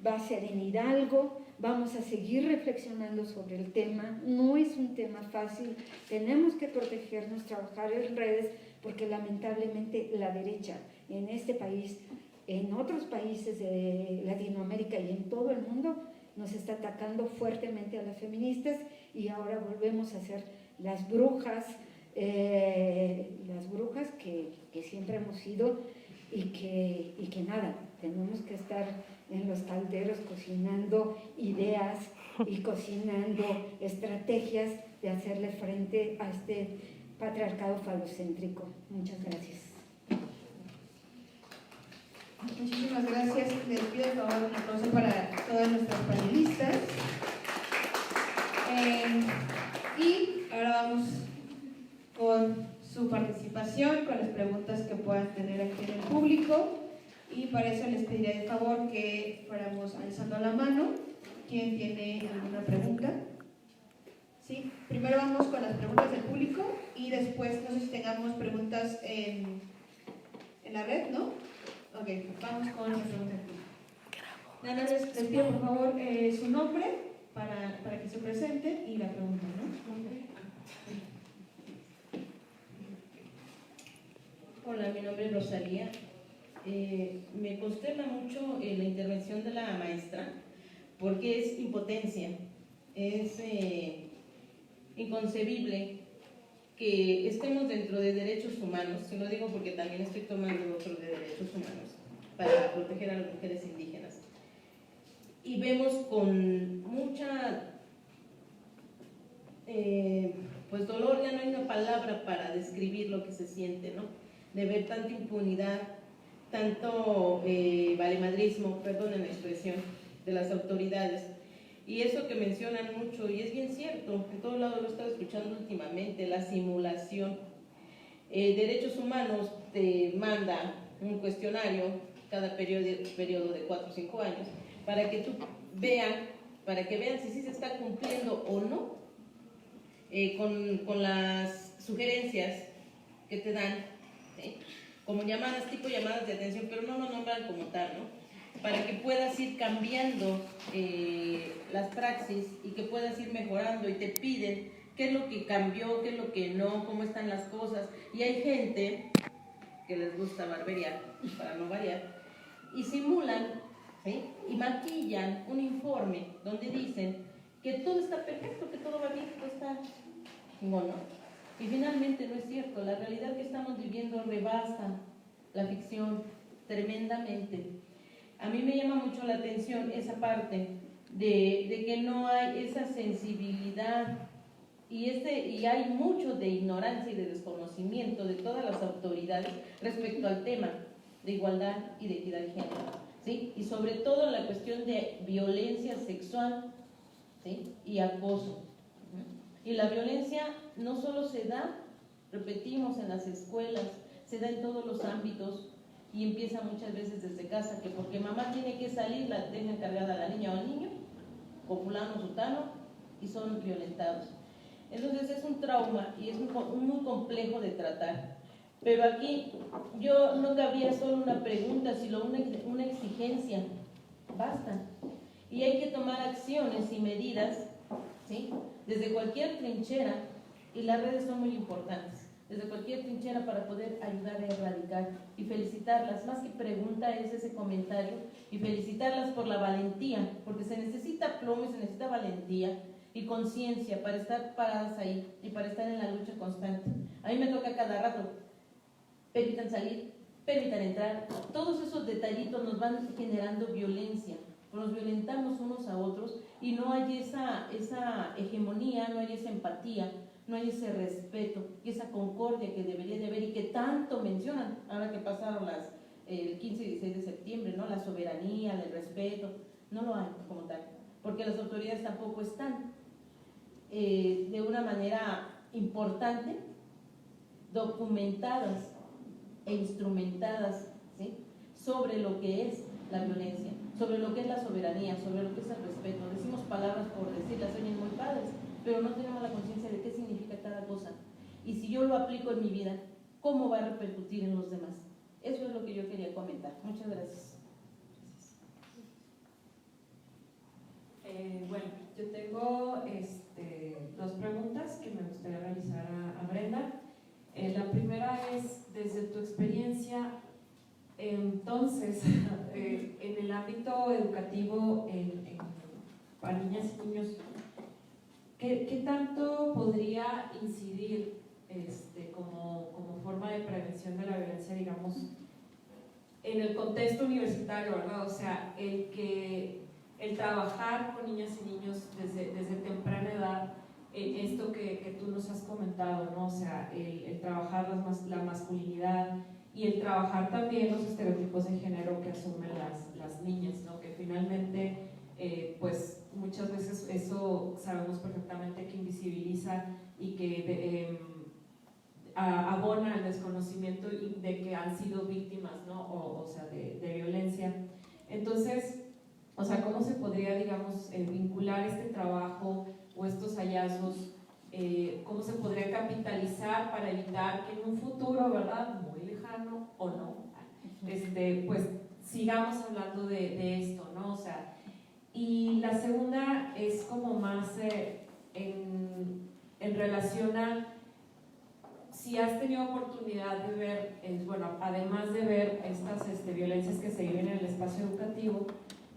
B: Va a ser en Hidalgo. Vamos a seguir reflexionando sobre el tema. No es un tema fácil, tenemos que protegernos, trabajar en redes, porque lamentablemente la derecha en este país, en otros países de Latinoamérica y en todo el mundo, nos está atacando fuertemente a las feministas, y ahora volvemos a ser las brujas que siempre hemos sido, y que nada, tenemos que estar en los calderos cocinando ideas y cocinando estrategias de hacerle frente a este patriarcado falocéntrico. Muchas gracias.
D: Muchísimas gracias. Les pido por favor un aplauso para todas nuestras panelistas. Y ahora vamos con su participación, con las preguntas que puedan tener aquí en el público, y para eso les pediría de favor que fuéramos alzando la mano. ¿Quién tiene alguna pregunta? Sí, primero vamos con las preguntas del público y después no sé si tengamos preguntas en la red, ¿no? Ok, vamos con las preguntas del público. Nada, les pido por favor su nombre para que se presente y la pregunta, ¿no?
F: Hola, mi nombre es Rosalía. Me consterna mucho la intervención de la maestra, porque es impotencia, es inconcebible que estemos dentro de derechos humanos, se lo digo porque también estoy tomando otro de derechos humanos para proteger a las mujeres indígenas, y vemos con mucha pues dolor, ya no hay una palabra para describir lo que se siente, ¿no? De ver tanta impunidad, tanto valemadrismo, perdonen la expresión, de las autoridades. Y eso que mencionan mucho, y es bien cierto, en todo lado lo he estado escuchando últimamente, la simulación. Derechos Humanos te manda un cuestionario cada periodo de 4 o 5 años para que vean si sí se está cumpliendo o no con las sugerencias que te dan, ¿sí? Como llamadas, tipo llamadas de atención, pero no lo nombran como tal, ¿no? para que puedas ir cambiando las praxis y que puedas ir mejorando, y te piden qué es lo que cambió, qué es lo que no, cómo están las cosas. Y hay gente que les gusta barberear, para no variar, y simulan, ¿sí?, y maquillan un informe donde dicen que todo está perfecto, que todo va bien, que todo está chingón, ¿no? Y finalmente no es cierto. La realidad que estamos viviendo rebasa la ficción tremendamente. A mí me llama mucho la atención esa parte de que no hay esa sensibilidad y hay mucho de ignorancia y de desconocimiento de todas las autoridades respecto al tema de igualdad y de equidad de género, ¿sí? Y sobre todo la cuestión de violencia sexual, ¿sí?, y acoso. Y la violencia no solo se da, repetimos, en las escuelas, se da en todos los ámbitos, y empieza muchas veces desde casa, que porque mamá tiene que salir, la deja encargada a la niña o al niño, con fulano o sutano, y son violentados. Entonces es un trauma y es muy complejo de tratar. Pero aquí yo no cabía solo una pregunta, sino una exigencia. Basta. Y hay que tomar acciones y medidas, ¿sí?, desde cualquier trinchera, y las redes son muy importantes, desde cualquier trinchera para poder ayudar a erradicar, y felicitarlas. Más que pregunta es ese comentario, y felicitarlas por la valentía, porque se necesita plomo y se necesita valentía y conciencia para estar paradas ahí y para estar en la lucha constante. A mí me toca cada rato: permitan salir, permitan entrar. Todos esos detallitos nos van generando violencia, nos violentamos unos a otros, y no hay esa hegemonía, no hay esa empatía, no hay ese respeto y esa concordia que debería de haber y que tanto mencionan ahora que pasaron el 15 y 16 de septiembre, ¿no? La soberanía, el respeto. No lo hay como tal, porque las autoridades tampoco están de una manera importante documentadas e instrumentadas, ¿sí?, sobre lo que es la violencia, sobre lo que es la soberanía, sobre lo que es el respeto. Decimos palabras por decirlas, oyen muy padres, pero no tenemos la conciencia de qué significa cada cosa. Y si yo lo aplico en mi vida, ¿cómo va a repercutir en los demás? Eso es lo que yo quería comentar. Muchas gracias.
A: Bueno, yo tengo dos preguntas que me gustaría realizar a Brenda. La primera es, desde tu experiencia, entonces, en el ámbito educativo para niñas y niños, ¿qué tanto podría incidir como forma de prevención de la violencia, digamos, en el contexto universitario, ¿verdad? O sea, el trabajar con niñas y niños desde temprana edad, esto que tú nos has comentado, ¿no? O sea, el trabajar la masculinidad y el trabajar también los estereotipos de género que asumen las niñas, ¿no? Que finalmente, pues muchas veces eso sabemos perfectamente que invisibiliza y que abona el desconocimiento de que han sido víctimas, ¿no? O sea, de violencia. Entonces, o sea, ¿cómo se podría, digamos, vincular este trabajo o estos hallazgos? ¿Cómo se podría capitalizar para evitar que en un futuro, ¿verdad?, muy lejano o no, pues sigamos hablando de esto, ¿no? O sea, y la segunda es como más en relación a si has tenido oportunidad de ver, bueno, además de ver estas violencias que se viven en el espacio educativo,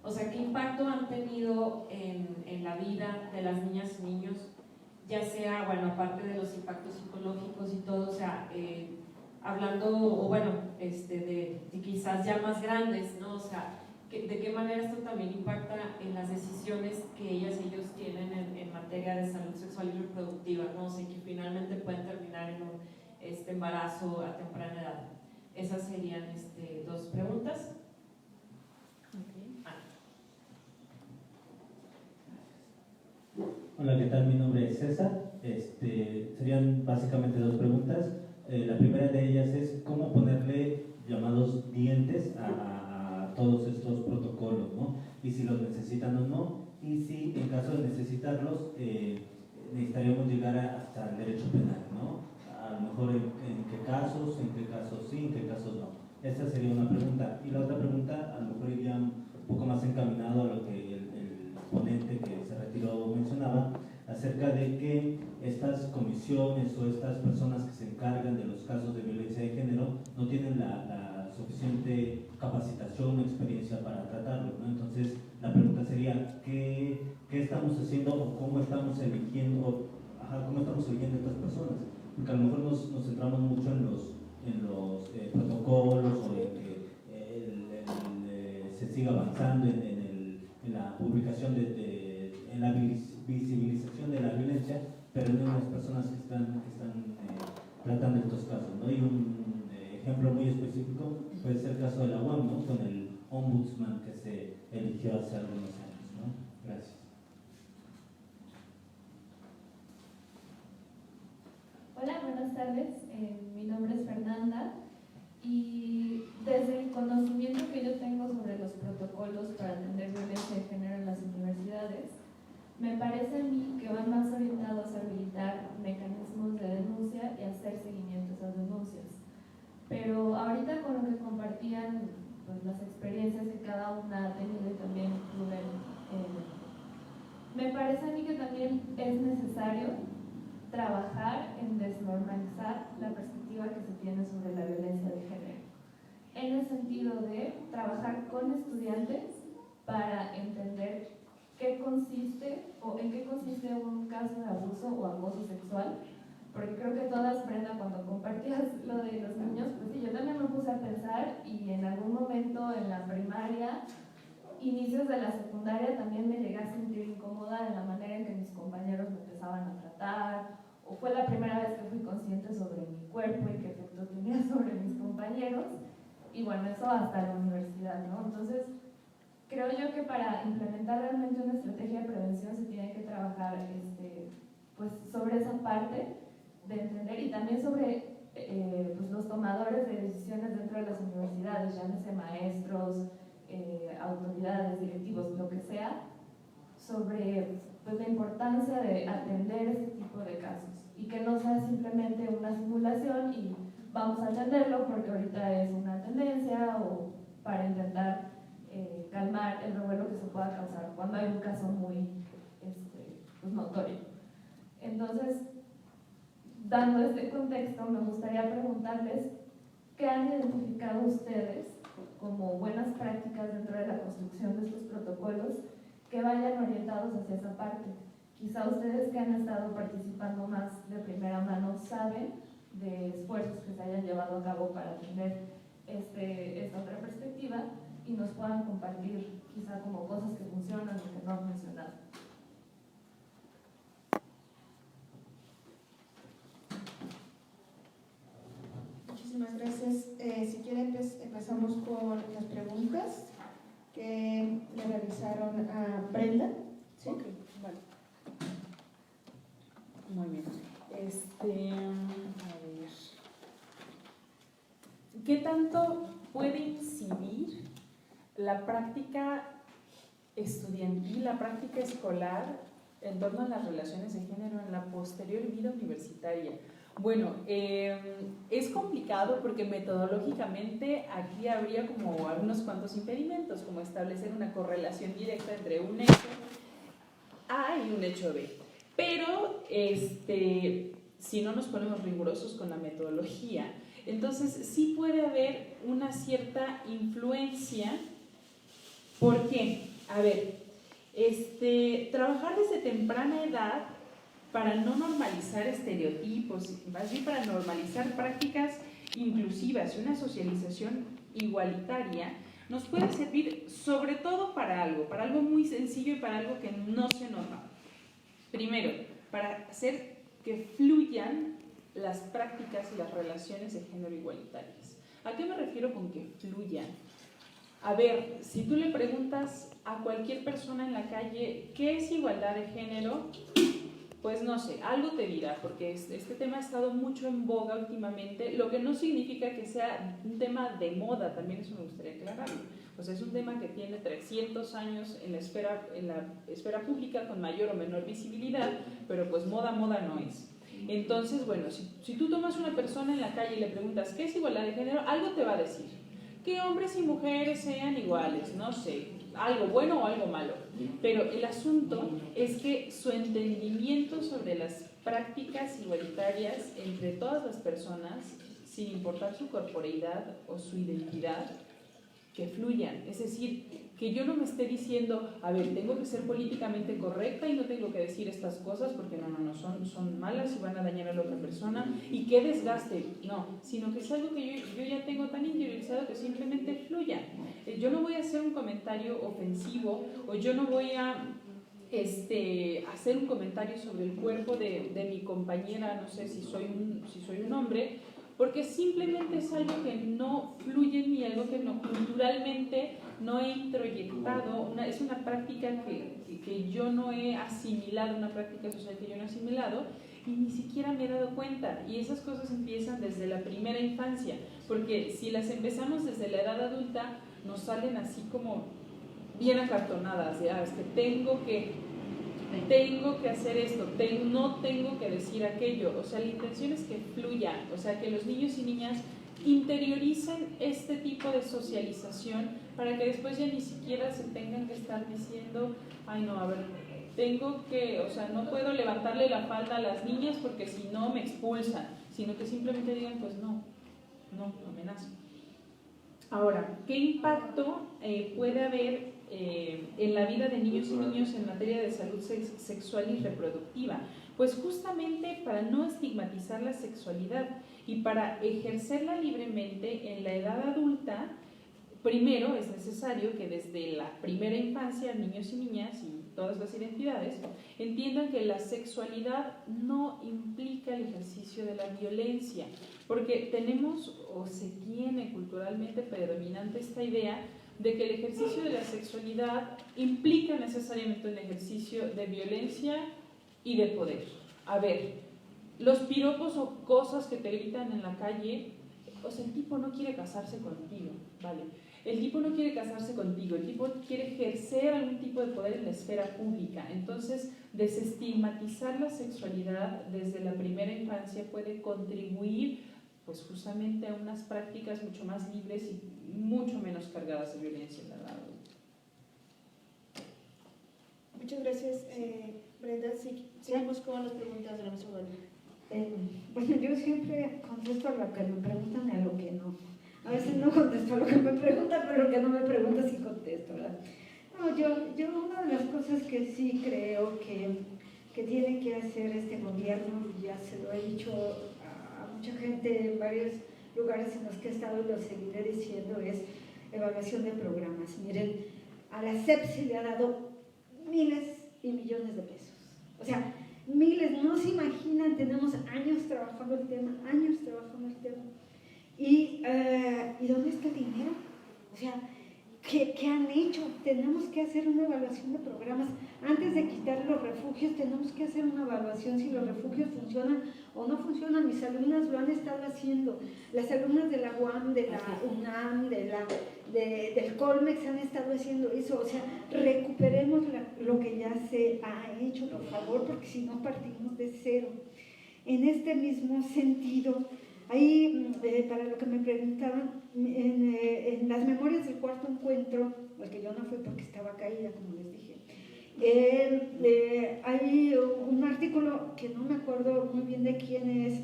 A: o sea, ¿qué impacto han tenido en la vida de las niñas y niños? Ya sea, bueno, aparte de los impactos psicológicos y todo, o sea, hablando, o bueno, de quizás ya más grandes, ¿no? O sea, ¿de qué manera esto también impacta en las decisiones que ellos tienen en materia de salud sexual y reproductiva, ¿no? O sea, que finalmente pueden terminar en un embarazo a temprana edad? Esas serían dos preguntas.
G: Hola, ¿qué tal? Mi nombre es César. Serían básicamente dos preguntas. La primera de ellas es cómo ponerle llamados dientes a todos estos protocolos, ¿no? Y si los necesitan o no, y si en caso de necesitarlos necesitaríamos llegar hasta el derecho penal, ¿no? A lo mejor en qué casos sí, en qué casos no. Esa sería una pregunta. Y la otra pregunta, a lo mejor iría un poco más encaminado a lo que el ponente que se retiró mencionaba, acerca de que estas comisiones o estas personas que se encargan de los casos de violencia de género no tienen la suficiente capacitación o experiencia para tratarlo, ¿no? Entonces, la pregunta sería, ¿qué estamos haciendo o cómo estamos eligiendo estas personas? Porque a lo mejor nos centramos mucho en los protocolos o en que se siga avanzando en la publicación en la visibilización de la violencia, pero no en las personas que están tratando estos casos, ¿no? Y un ejemplo muy específico puede ser el caso de la UAM, ¿no? Con el ombudsman que se eligió hace algunos años, ¿no? Gracias.
H: Hola, buenas tardes. Mi nombre es Fernanda y desde el conocimiento que yo tengo sobre los protocolos para atender violencia de género en las universidades, me parece a mí que van más orientados a habilitar mecanismos de denuncia y hacer seguimiento a esas denuncias. Pero ahorita con lo que compartían, pues, las experiencias que cada una ha tenido y también Rubén, me parece a mí que también es necesario trabajar en desnormalizar la perspectiva que se tiene sobre la violencia de género, en el sentido de trabajar con estudiantes para entender qué consiste o en qué consiste un caso de abuso o acoso sexual, porque creo que todas, Brenda, cuando compartías lo de los niños, pues sí, yo también me puse a pensar y en algún momento en la primaria, inicios de la secundaria, también me llegué a sentir incómoda en la manera en que mis compañeros me empezaban a tratar, o fue la primera vez que fui consciente sobre mi cuerpo y qué efecto tenía sobre mis compañeros, y bueno, eso hasta la universidad, ¿no? Entonces, creo yo que para implementar realmente una estrategia de prevención se tiene que trabajar pues sobre esa parte de entender y también sobre pues los tomadores de decisiones dentro de las universidades, llámese maestros, autoridades, directivos, lo que sea, sobre pues, la importancia de atender ese tipo de casos y que no sea simplemente una simulación y vamos a atenderlo porque ahorita es una tendencia o para intentar calmar el revuelo que se pueda causar cuando hay un caso muy pues notorio. Entonces, dando este contexto, me gustaría preguntarles qué han identificado ustedes como buenas prácticas dentro de la construcción de estos protocolos que vayan orientados hacia esa parte. Quizá ustedes que han estado participando más de primera mano saben de esfuerzos que se hayan llevado a cabo para tener esta otra perspectiva y nos puedan compartir quizá como cosas que funcionan o que no han funcionado.
D: Muchísimas gracias. Si quieren, empezamos con las preguntas que le realizaron a Brenda. ¿Sí?
C: Ok, vale. Muy bien. A ver. ¿Qué tanto puede incidir la práctica estudiantil, la práctica escolar en torno a las relaciones de género en la posterior vida universitaria? Bueno, es complicado porque metodológicamente aquí habría como algunos cuantos impedimentos, como establecer una correlación directa entre un hecho A y un hecho B. Pero si no nos ponemos rigurosos con la metodología, entonces sí puede haber una cierta influencia. ¿Por qué? A ver, trabajar desde temprana edad para no normalizar estereotipos, más bien para normalizar prácticas inclusivas y una socialización igualitaria, nos puede servir sobre todo para algo muy sencillo y para algo que no se nota. Primero, para hacer que fluyan las prácticas y las relaciones de género igualitarias. ¿A qué me refiero con que fluyan? A ver, si tú le preguntas a cualquier persona en la calle ¿qué es igualdad de género? Pues no sé, algo te dirá, porque este tema ha estado mucho en boga últimamente, lo que no significa que sea un tema de moda, también eso me gustaría aclararlo. O sea, es un tema que tiene 300 años en la esfera pública con mayor o menor visibilidad, pero pues moda no es. Entonces, bueno, si tú tomas una persona en la calle y le preguntas ¿qué es igualdad de género? Algo te va a decir. que hombres y mujeres sean iguales, no sé, algo bueno o algo malo. Pero el asunto es que su entendimiento sobre las prácticas igualitarias entre todas las personas, sin importar su corporeidad o su identidad, que fluyan. Es decir, que yo no me esté diciendo, a ver, tengo que ser políticamente correcta y no tengo que decir estas cosas porque son malas y van a dañar a la otra persona y qué desgaste. No, sino que es algo que yo ya tengo tan interiorizado que simplemente fluya. Yo no voy a hacer un comentario ofensivo o yo no voy a hacer un comentario sobre el cuerpo de mi compañera, no sé si soy un hombre, porque simplemente es algo que no fluye en mí, algo que culturalmente no he introyectado, es una práctica que yo no he asimilado, una práctica social que yo no he asimilado y ni siquiera me he dado cuenta. Y esas cosas empiezan desde la primera infancia, porque si las empezamos desde la edad adulta, nos salen así como bien acartonadas, de tengo que hacer esto, no tengo que decir aquello. O sea, la intención es que fluya, o sea, que los niños y niñas interioricen este tipo de socialización para que después ya ni siquiera se tengan que estar diciendo, ay no, a ver, no puedo levantarle la falda a las niñas porque si no me expulsan, sino que simplemente digan, pues no amenazo. Ahora, ¿qué impacto puede haber en la vida de niños y niñas en materia de salud sexual y reproductiva? Pues justamente para no estigmatizar la sexualidad y para ejercerla libremente en la edad adulta, primero es necesario que desde la primera infancia niños y niñas y todas las identidades entiendan que la sexualidad no implica el ejercicio de la violencia, porque tenemos o se tiene culturalmente predominante esta idea de que el ejercicio de la sexualidad implica necesariamente un ejercicio de violencia y de poder. A ver, los piropos o cosas que te gritan en la calle, o sea, el tipo no quiere casarse contigo, ¿vale? El tipo no quiere casarse contigo, el tipo quiere ejercer algún tipo de poder en la esfera pública. Entonces, desestigmatizar la sexualidad desde la primera infancia puede contribuir pues justamente a unas prácticas mucho más libres y mucho menos cargadas de violencia, ¿verdad?
D: Muchas gracias, Brenda. Sí, seguimos con las preguntas de la mesa.
B: Bueno, yo siempre contesto a lo que me preguntan y a lo que no. A veces no contesto a lo que me preguntan, pero lo que no me preguntan sí contesto, ¿verdad? No, yo una de las cosas que sí creo que tiene que hacer este gobierno, ya se lo he dicho a mucha gente en varios lugares en los que he estado y lo seguiré diciendo, es evaluación de programas. Miren, a la SEP se le ha dado miles y millones de pesos. O sea, miles, no se imaginan, tenemos años trabajando el tema. ¿Y dónde está el dinero? O sea, ¿qué han hecho? Tenemos que hacer una evaluación de programas. Antes de quitar los refugios, tenemos que hacer una evaluación si los refugios funcionan o no funcionan. Mis alumnas lo han estado haciendo. Las alumnas de la UAM, de la UNAM, del Colmex han estado haciendo eso. O sea, recuperemos lo que ya se ha hecho, por favor, porque si no partimos de cero. En este mismo sentido, ahí, para lo que me preguntaban, en las memorias del cuarto encuentro, al que yo no fui porque estaba caída, como les dije, hay un artículo que no me acuerdo muy bien de quién es,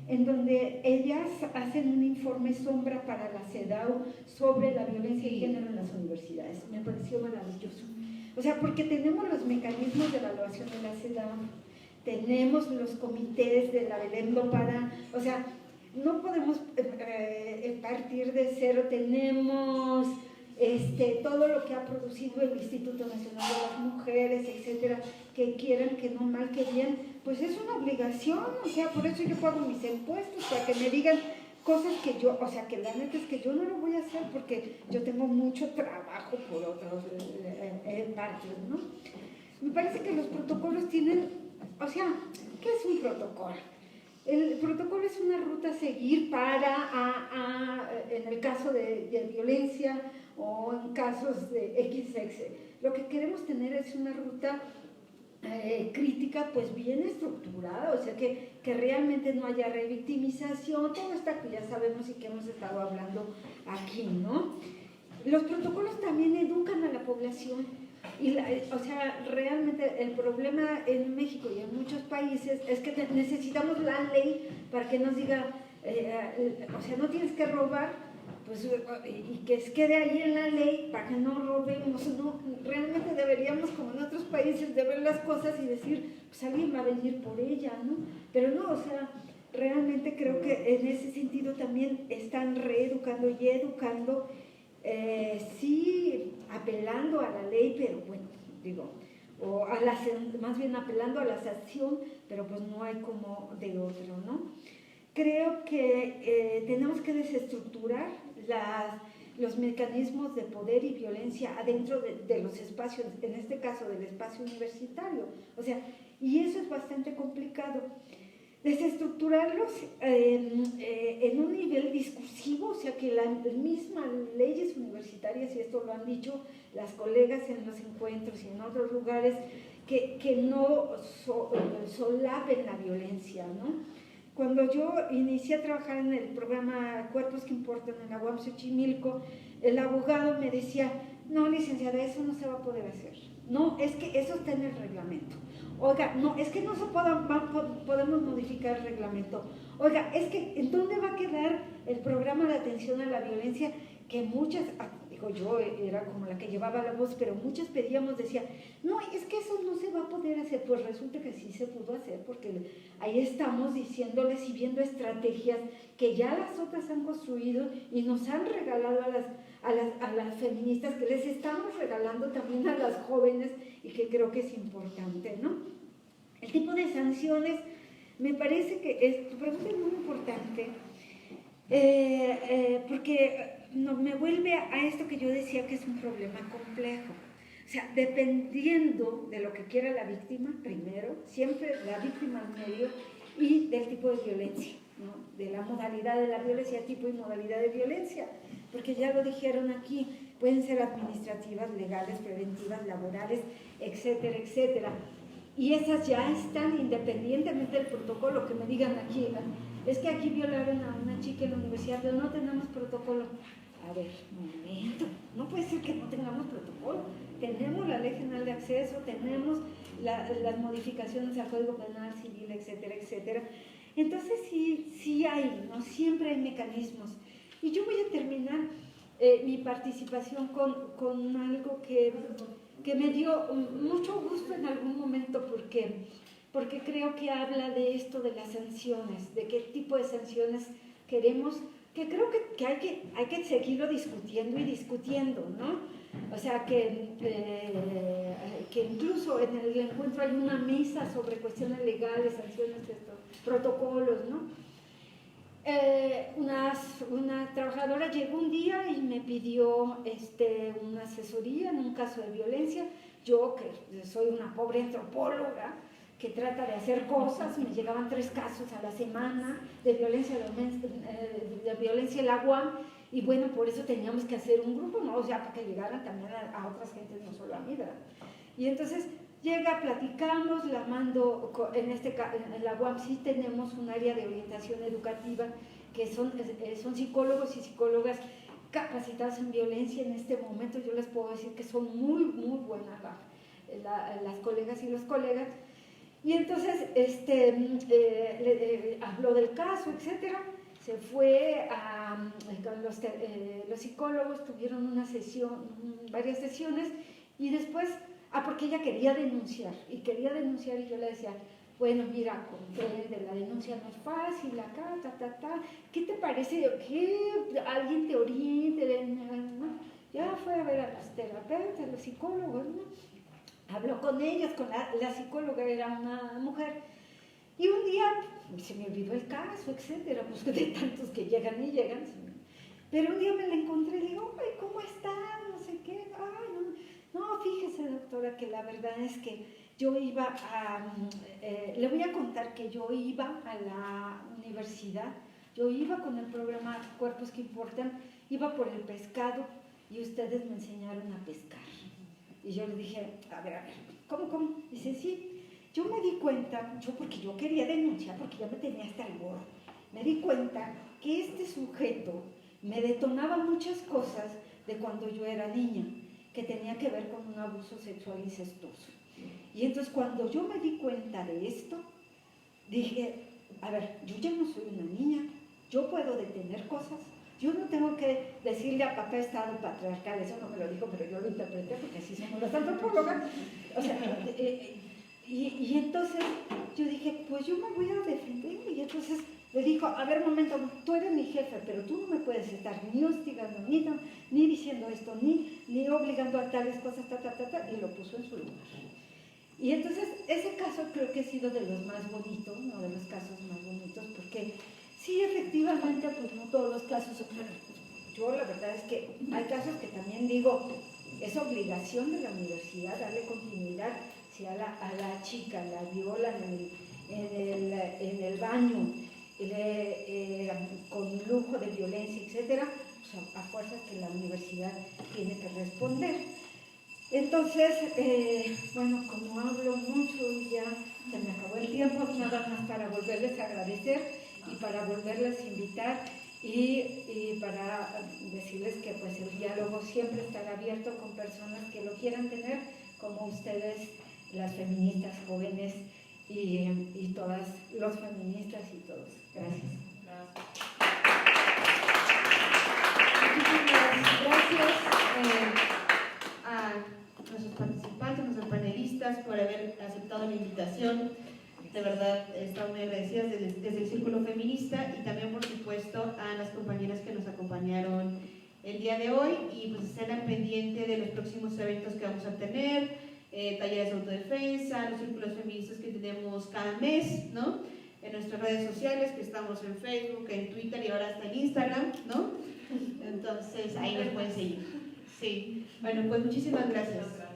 B: en donde ellas hacen un informe sombra para la CEDAW sobre la violencia de género en las universidades. Me pareció maravilloso. O sea, porque tenemos los mecanismos de evaluación de la CEDAW, tenemos los comités de la Belén Lopara, o sea, no podemos partir de cero. Tenemos todo lo que ha producido el Instituto Nacional de las Mujeres, etcétera, que quieran, que no, mal que bien, pues es una obligación. O sea, por eso yo pago mis impuestos, para que me digan cosas que yo, o sea, que la neta es que yo no lo voy a hacer porque yo tengo mucho trabajo por otros partes, ¿no? Me parece que los protocolos tienen, o sea, ¿qué es un protocolo? El protocolo es una ruta a seguir para, en el caso de violencia o en casos de XX. Lo que queremos tener es una ruta crítica pues bien estructurada, o sea que realmente no haya revictimización, todo esto que ya sabemos y que hemos estado hablando aquí, ¿no? Los protocolos también educan a la población y o sea, realmente el problema en México y en muchos países es que necesitamos la ley para que nos diga, o sea, no tienes que robar, pues, y que quede ahí en la ley para que no robemos. No, realmente deberíamos, como en otros países, de ver las cosas y decir, pues alguien va a venir por ella, ¿no? Pero no, o sea, realmente creo que en ese sentido también están reeducando y educando, sí, apelando a la ley, pero bueno, digo, o a más bien apelando a la sanción, pero pues no hay como de otro, ¿no? Creo que tenemos que desestructurar los mecanismos de poder y violencia adentro de los espacios, en este caso del espacio universitario. O sea, y eso es bastante complicado. Desestructurarlos en un nivel discursivo, o sea, que las mismas leyes universitarias, y esto lo han dicho las colegas en los encuentros y en otros lugares, que no solapen la violencia, ¿no? Cuando yo inicié a trabajar en el programa Cuerpos que Importan en la UAM Xochimilco, el abogado me decía, no, licenciada, eso no se va a poder hacer. No, es que eso está en el reglamento. Oiga, no, es que no se podemos modificar el reglamento. Oiga, es que ¿en dónde va a quedar el programa de atención a la violencia? Que muchas, digo, yo era como la que llevaba la voz, pero muchas pedíamos, decía, no, es que eso no se va a poder hacer. Pues resulta que sí se pudo hacer, porque ahí estamos diciéndoles y viendo estrategias que ya las otras han construido y nos han regalado a las feministas, que les estamos regalando también a las jóvenes y que creo que es importante, ¿no? El tipo de sanciones, me parece que tu pregunta es muy importante, porque me vuelve a esto que yo decía que es un problema complejo. O sea, dependiendo de lo que quiera la víctima, primero, siempre la víctima al medio, y del tipo de violencia, ¿no? De la modalidad de la violencia, tipo y modalidad de violencia, porque ya lo dijeron aquí, pueden ser administrativas, legales, preventivas, laborales, etcétera, etcétera. Y esas ya están independientemente del protocolo, que me digan aquí, es que aquí violaron a una chica en la universidad, pero no tenemos protocolo. A ver, un momento, no puede ser que no tengamos protocolo. Tenemos la Ley General de Acceso, tenemos las modificaciones al Código Penal Civil, etcétera, etcétera. Entonces sí hay, ¿no? Siempre hay mecanismos. Y yo voy a terminar mi participación con algo que me dio mucho gusto en algún momento, porque creo que habla de esto de las sanciones, de qué tipo de sanciones queremos, que creo que hay que seguirlo discutiendo y discutiendo, ¿no? O sea, que incluso en el encuentro hay una mesa sobre cuestiones legales, sanciones, protocolos, ¿no? Una trabajadora llegó un día y me pidió una asesoría en un caso de violencia. Yo, que soy una pobre antropóloga que trata de hacer cosas, me llegaban 3 casos a la semana de violencia en la UAM, y bueno, por eso teníamos que hacer un grupo, ¿no? O sea, para que llegaran también a otras gentes, no solo a mí, ¿verdad? Y entonces llega, platicamos, la mando, en la UAM sí tenemos un área de orientación educativa, que son psicólogos y psicólogas capacitados en violencia. En este momento yo les puedo decir que son muy, muy buenas las colegas y los colegas. Y entonces habló del caso, etcétera. Se fue los psicólogos tuvieron una sesión, varias sesiones, y después, porque ella quería denunciar, y yo le decía, bueno, mira, comprende, la denuncia no es fácil, acá, ¿qué te parece que alguien te oriente? ¿No? Ya fue a ver a los terapeutas, a los psicólogos, ¿no? Habló con ellos, la psicóloga era una mujer, y un día se me olvidó el caso, etcétera, pues de tantos que llegan y llegan, pero un día me la encontré y le digo, ay, ¿cómo está? No sé qué, ay, no, fíjese, doctora, que la verdad es que yo iba le voy a contar que yo iba a la universidad, yo iba con el programa Cuerpos que Importan, iba por el pescado y ustedes me enseñaron a pescar. Y yo le dije, a ver, ¿cómo? Dice, sí, yo me di cuenta, porque yo quería denunciar, porque ya me tenía hasta el gorro, me di cuenta que este sujeto me detonaba muchas cosas de cuando yo era niña, que tenía que ver con un abuso sexual incestuoso. Y entonces cuando yo me di cuenta de esto, dije, a ver, yo ya no soy una niña, yo puedo detener cosas, yo no tengo que decirle a papá Estado patriarcal, eso no me lo dijo, pero yo lo interpreté porque así somos las antropólogas. O sea, y entonces yo dije, pues yo me voy a defender. Y entonces le dijo, a ver, un momento, tú eres mi jefe, pero tú no me puedes estar ni hostigando, ni diciendo esto, ni obligando a tales cosas, y lo puso en su lugar. Y entonces ese caso creo que ha sido de los más bonitos, uno de los casos más bonitos, porque sí, efectivamente, pues no todos los casos, yo la verdad es que hay casos que también digo, es obligación de la universidad darle continuidad. Si a la chica la violan en el baño, con lujo de violencia, etcétera, pues a fuerzas que la universidad tiene que responder. Entonces, bueno, como hablo mucho y ya se me acabó el tiempo, nada más para volverles a agradecer y para volverles a invitar y para decirles que pues el diálogo siempre estará abierto con personas que lo quieran tener, como ustedes, las feministas jóvenes y todas los feministas y todos. Gracias.
D: Muchísimas gracias a nuestros participantes, nuestros panelistas por haber aceptado la invitación. De verdad, estamos muy agradecidas desde el Círculo Feminista y también, por supuesto, a las compañeras que nos acompañaron el día de hoy y pues estén al pendiente de los próximos eventos que vamos a tener, talleres de autodefensa, los círculos feministas que tenemos cada mes, ¿no? En nuestras redes sociales, que estamos en Facebook, en Twitter y ahora hasta en Instagram, ¿no? Entonces, ahí nos pueden seguir. Sí. Bueno, pues muchísimas gracias.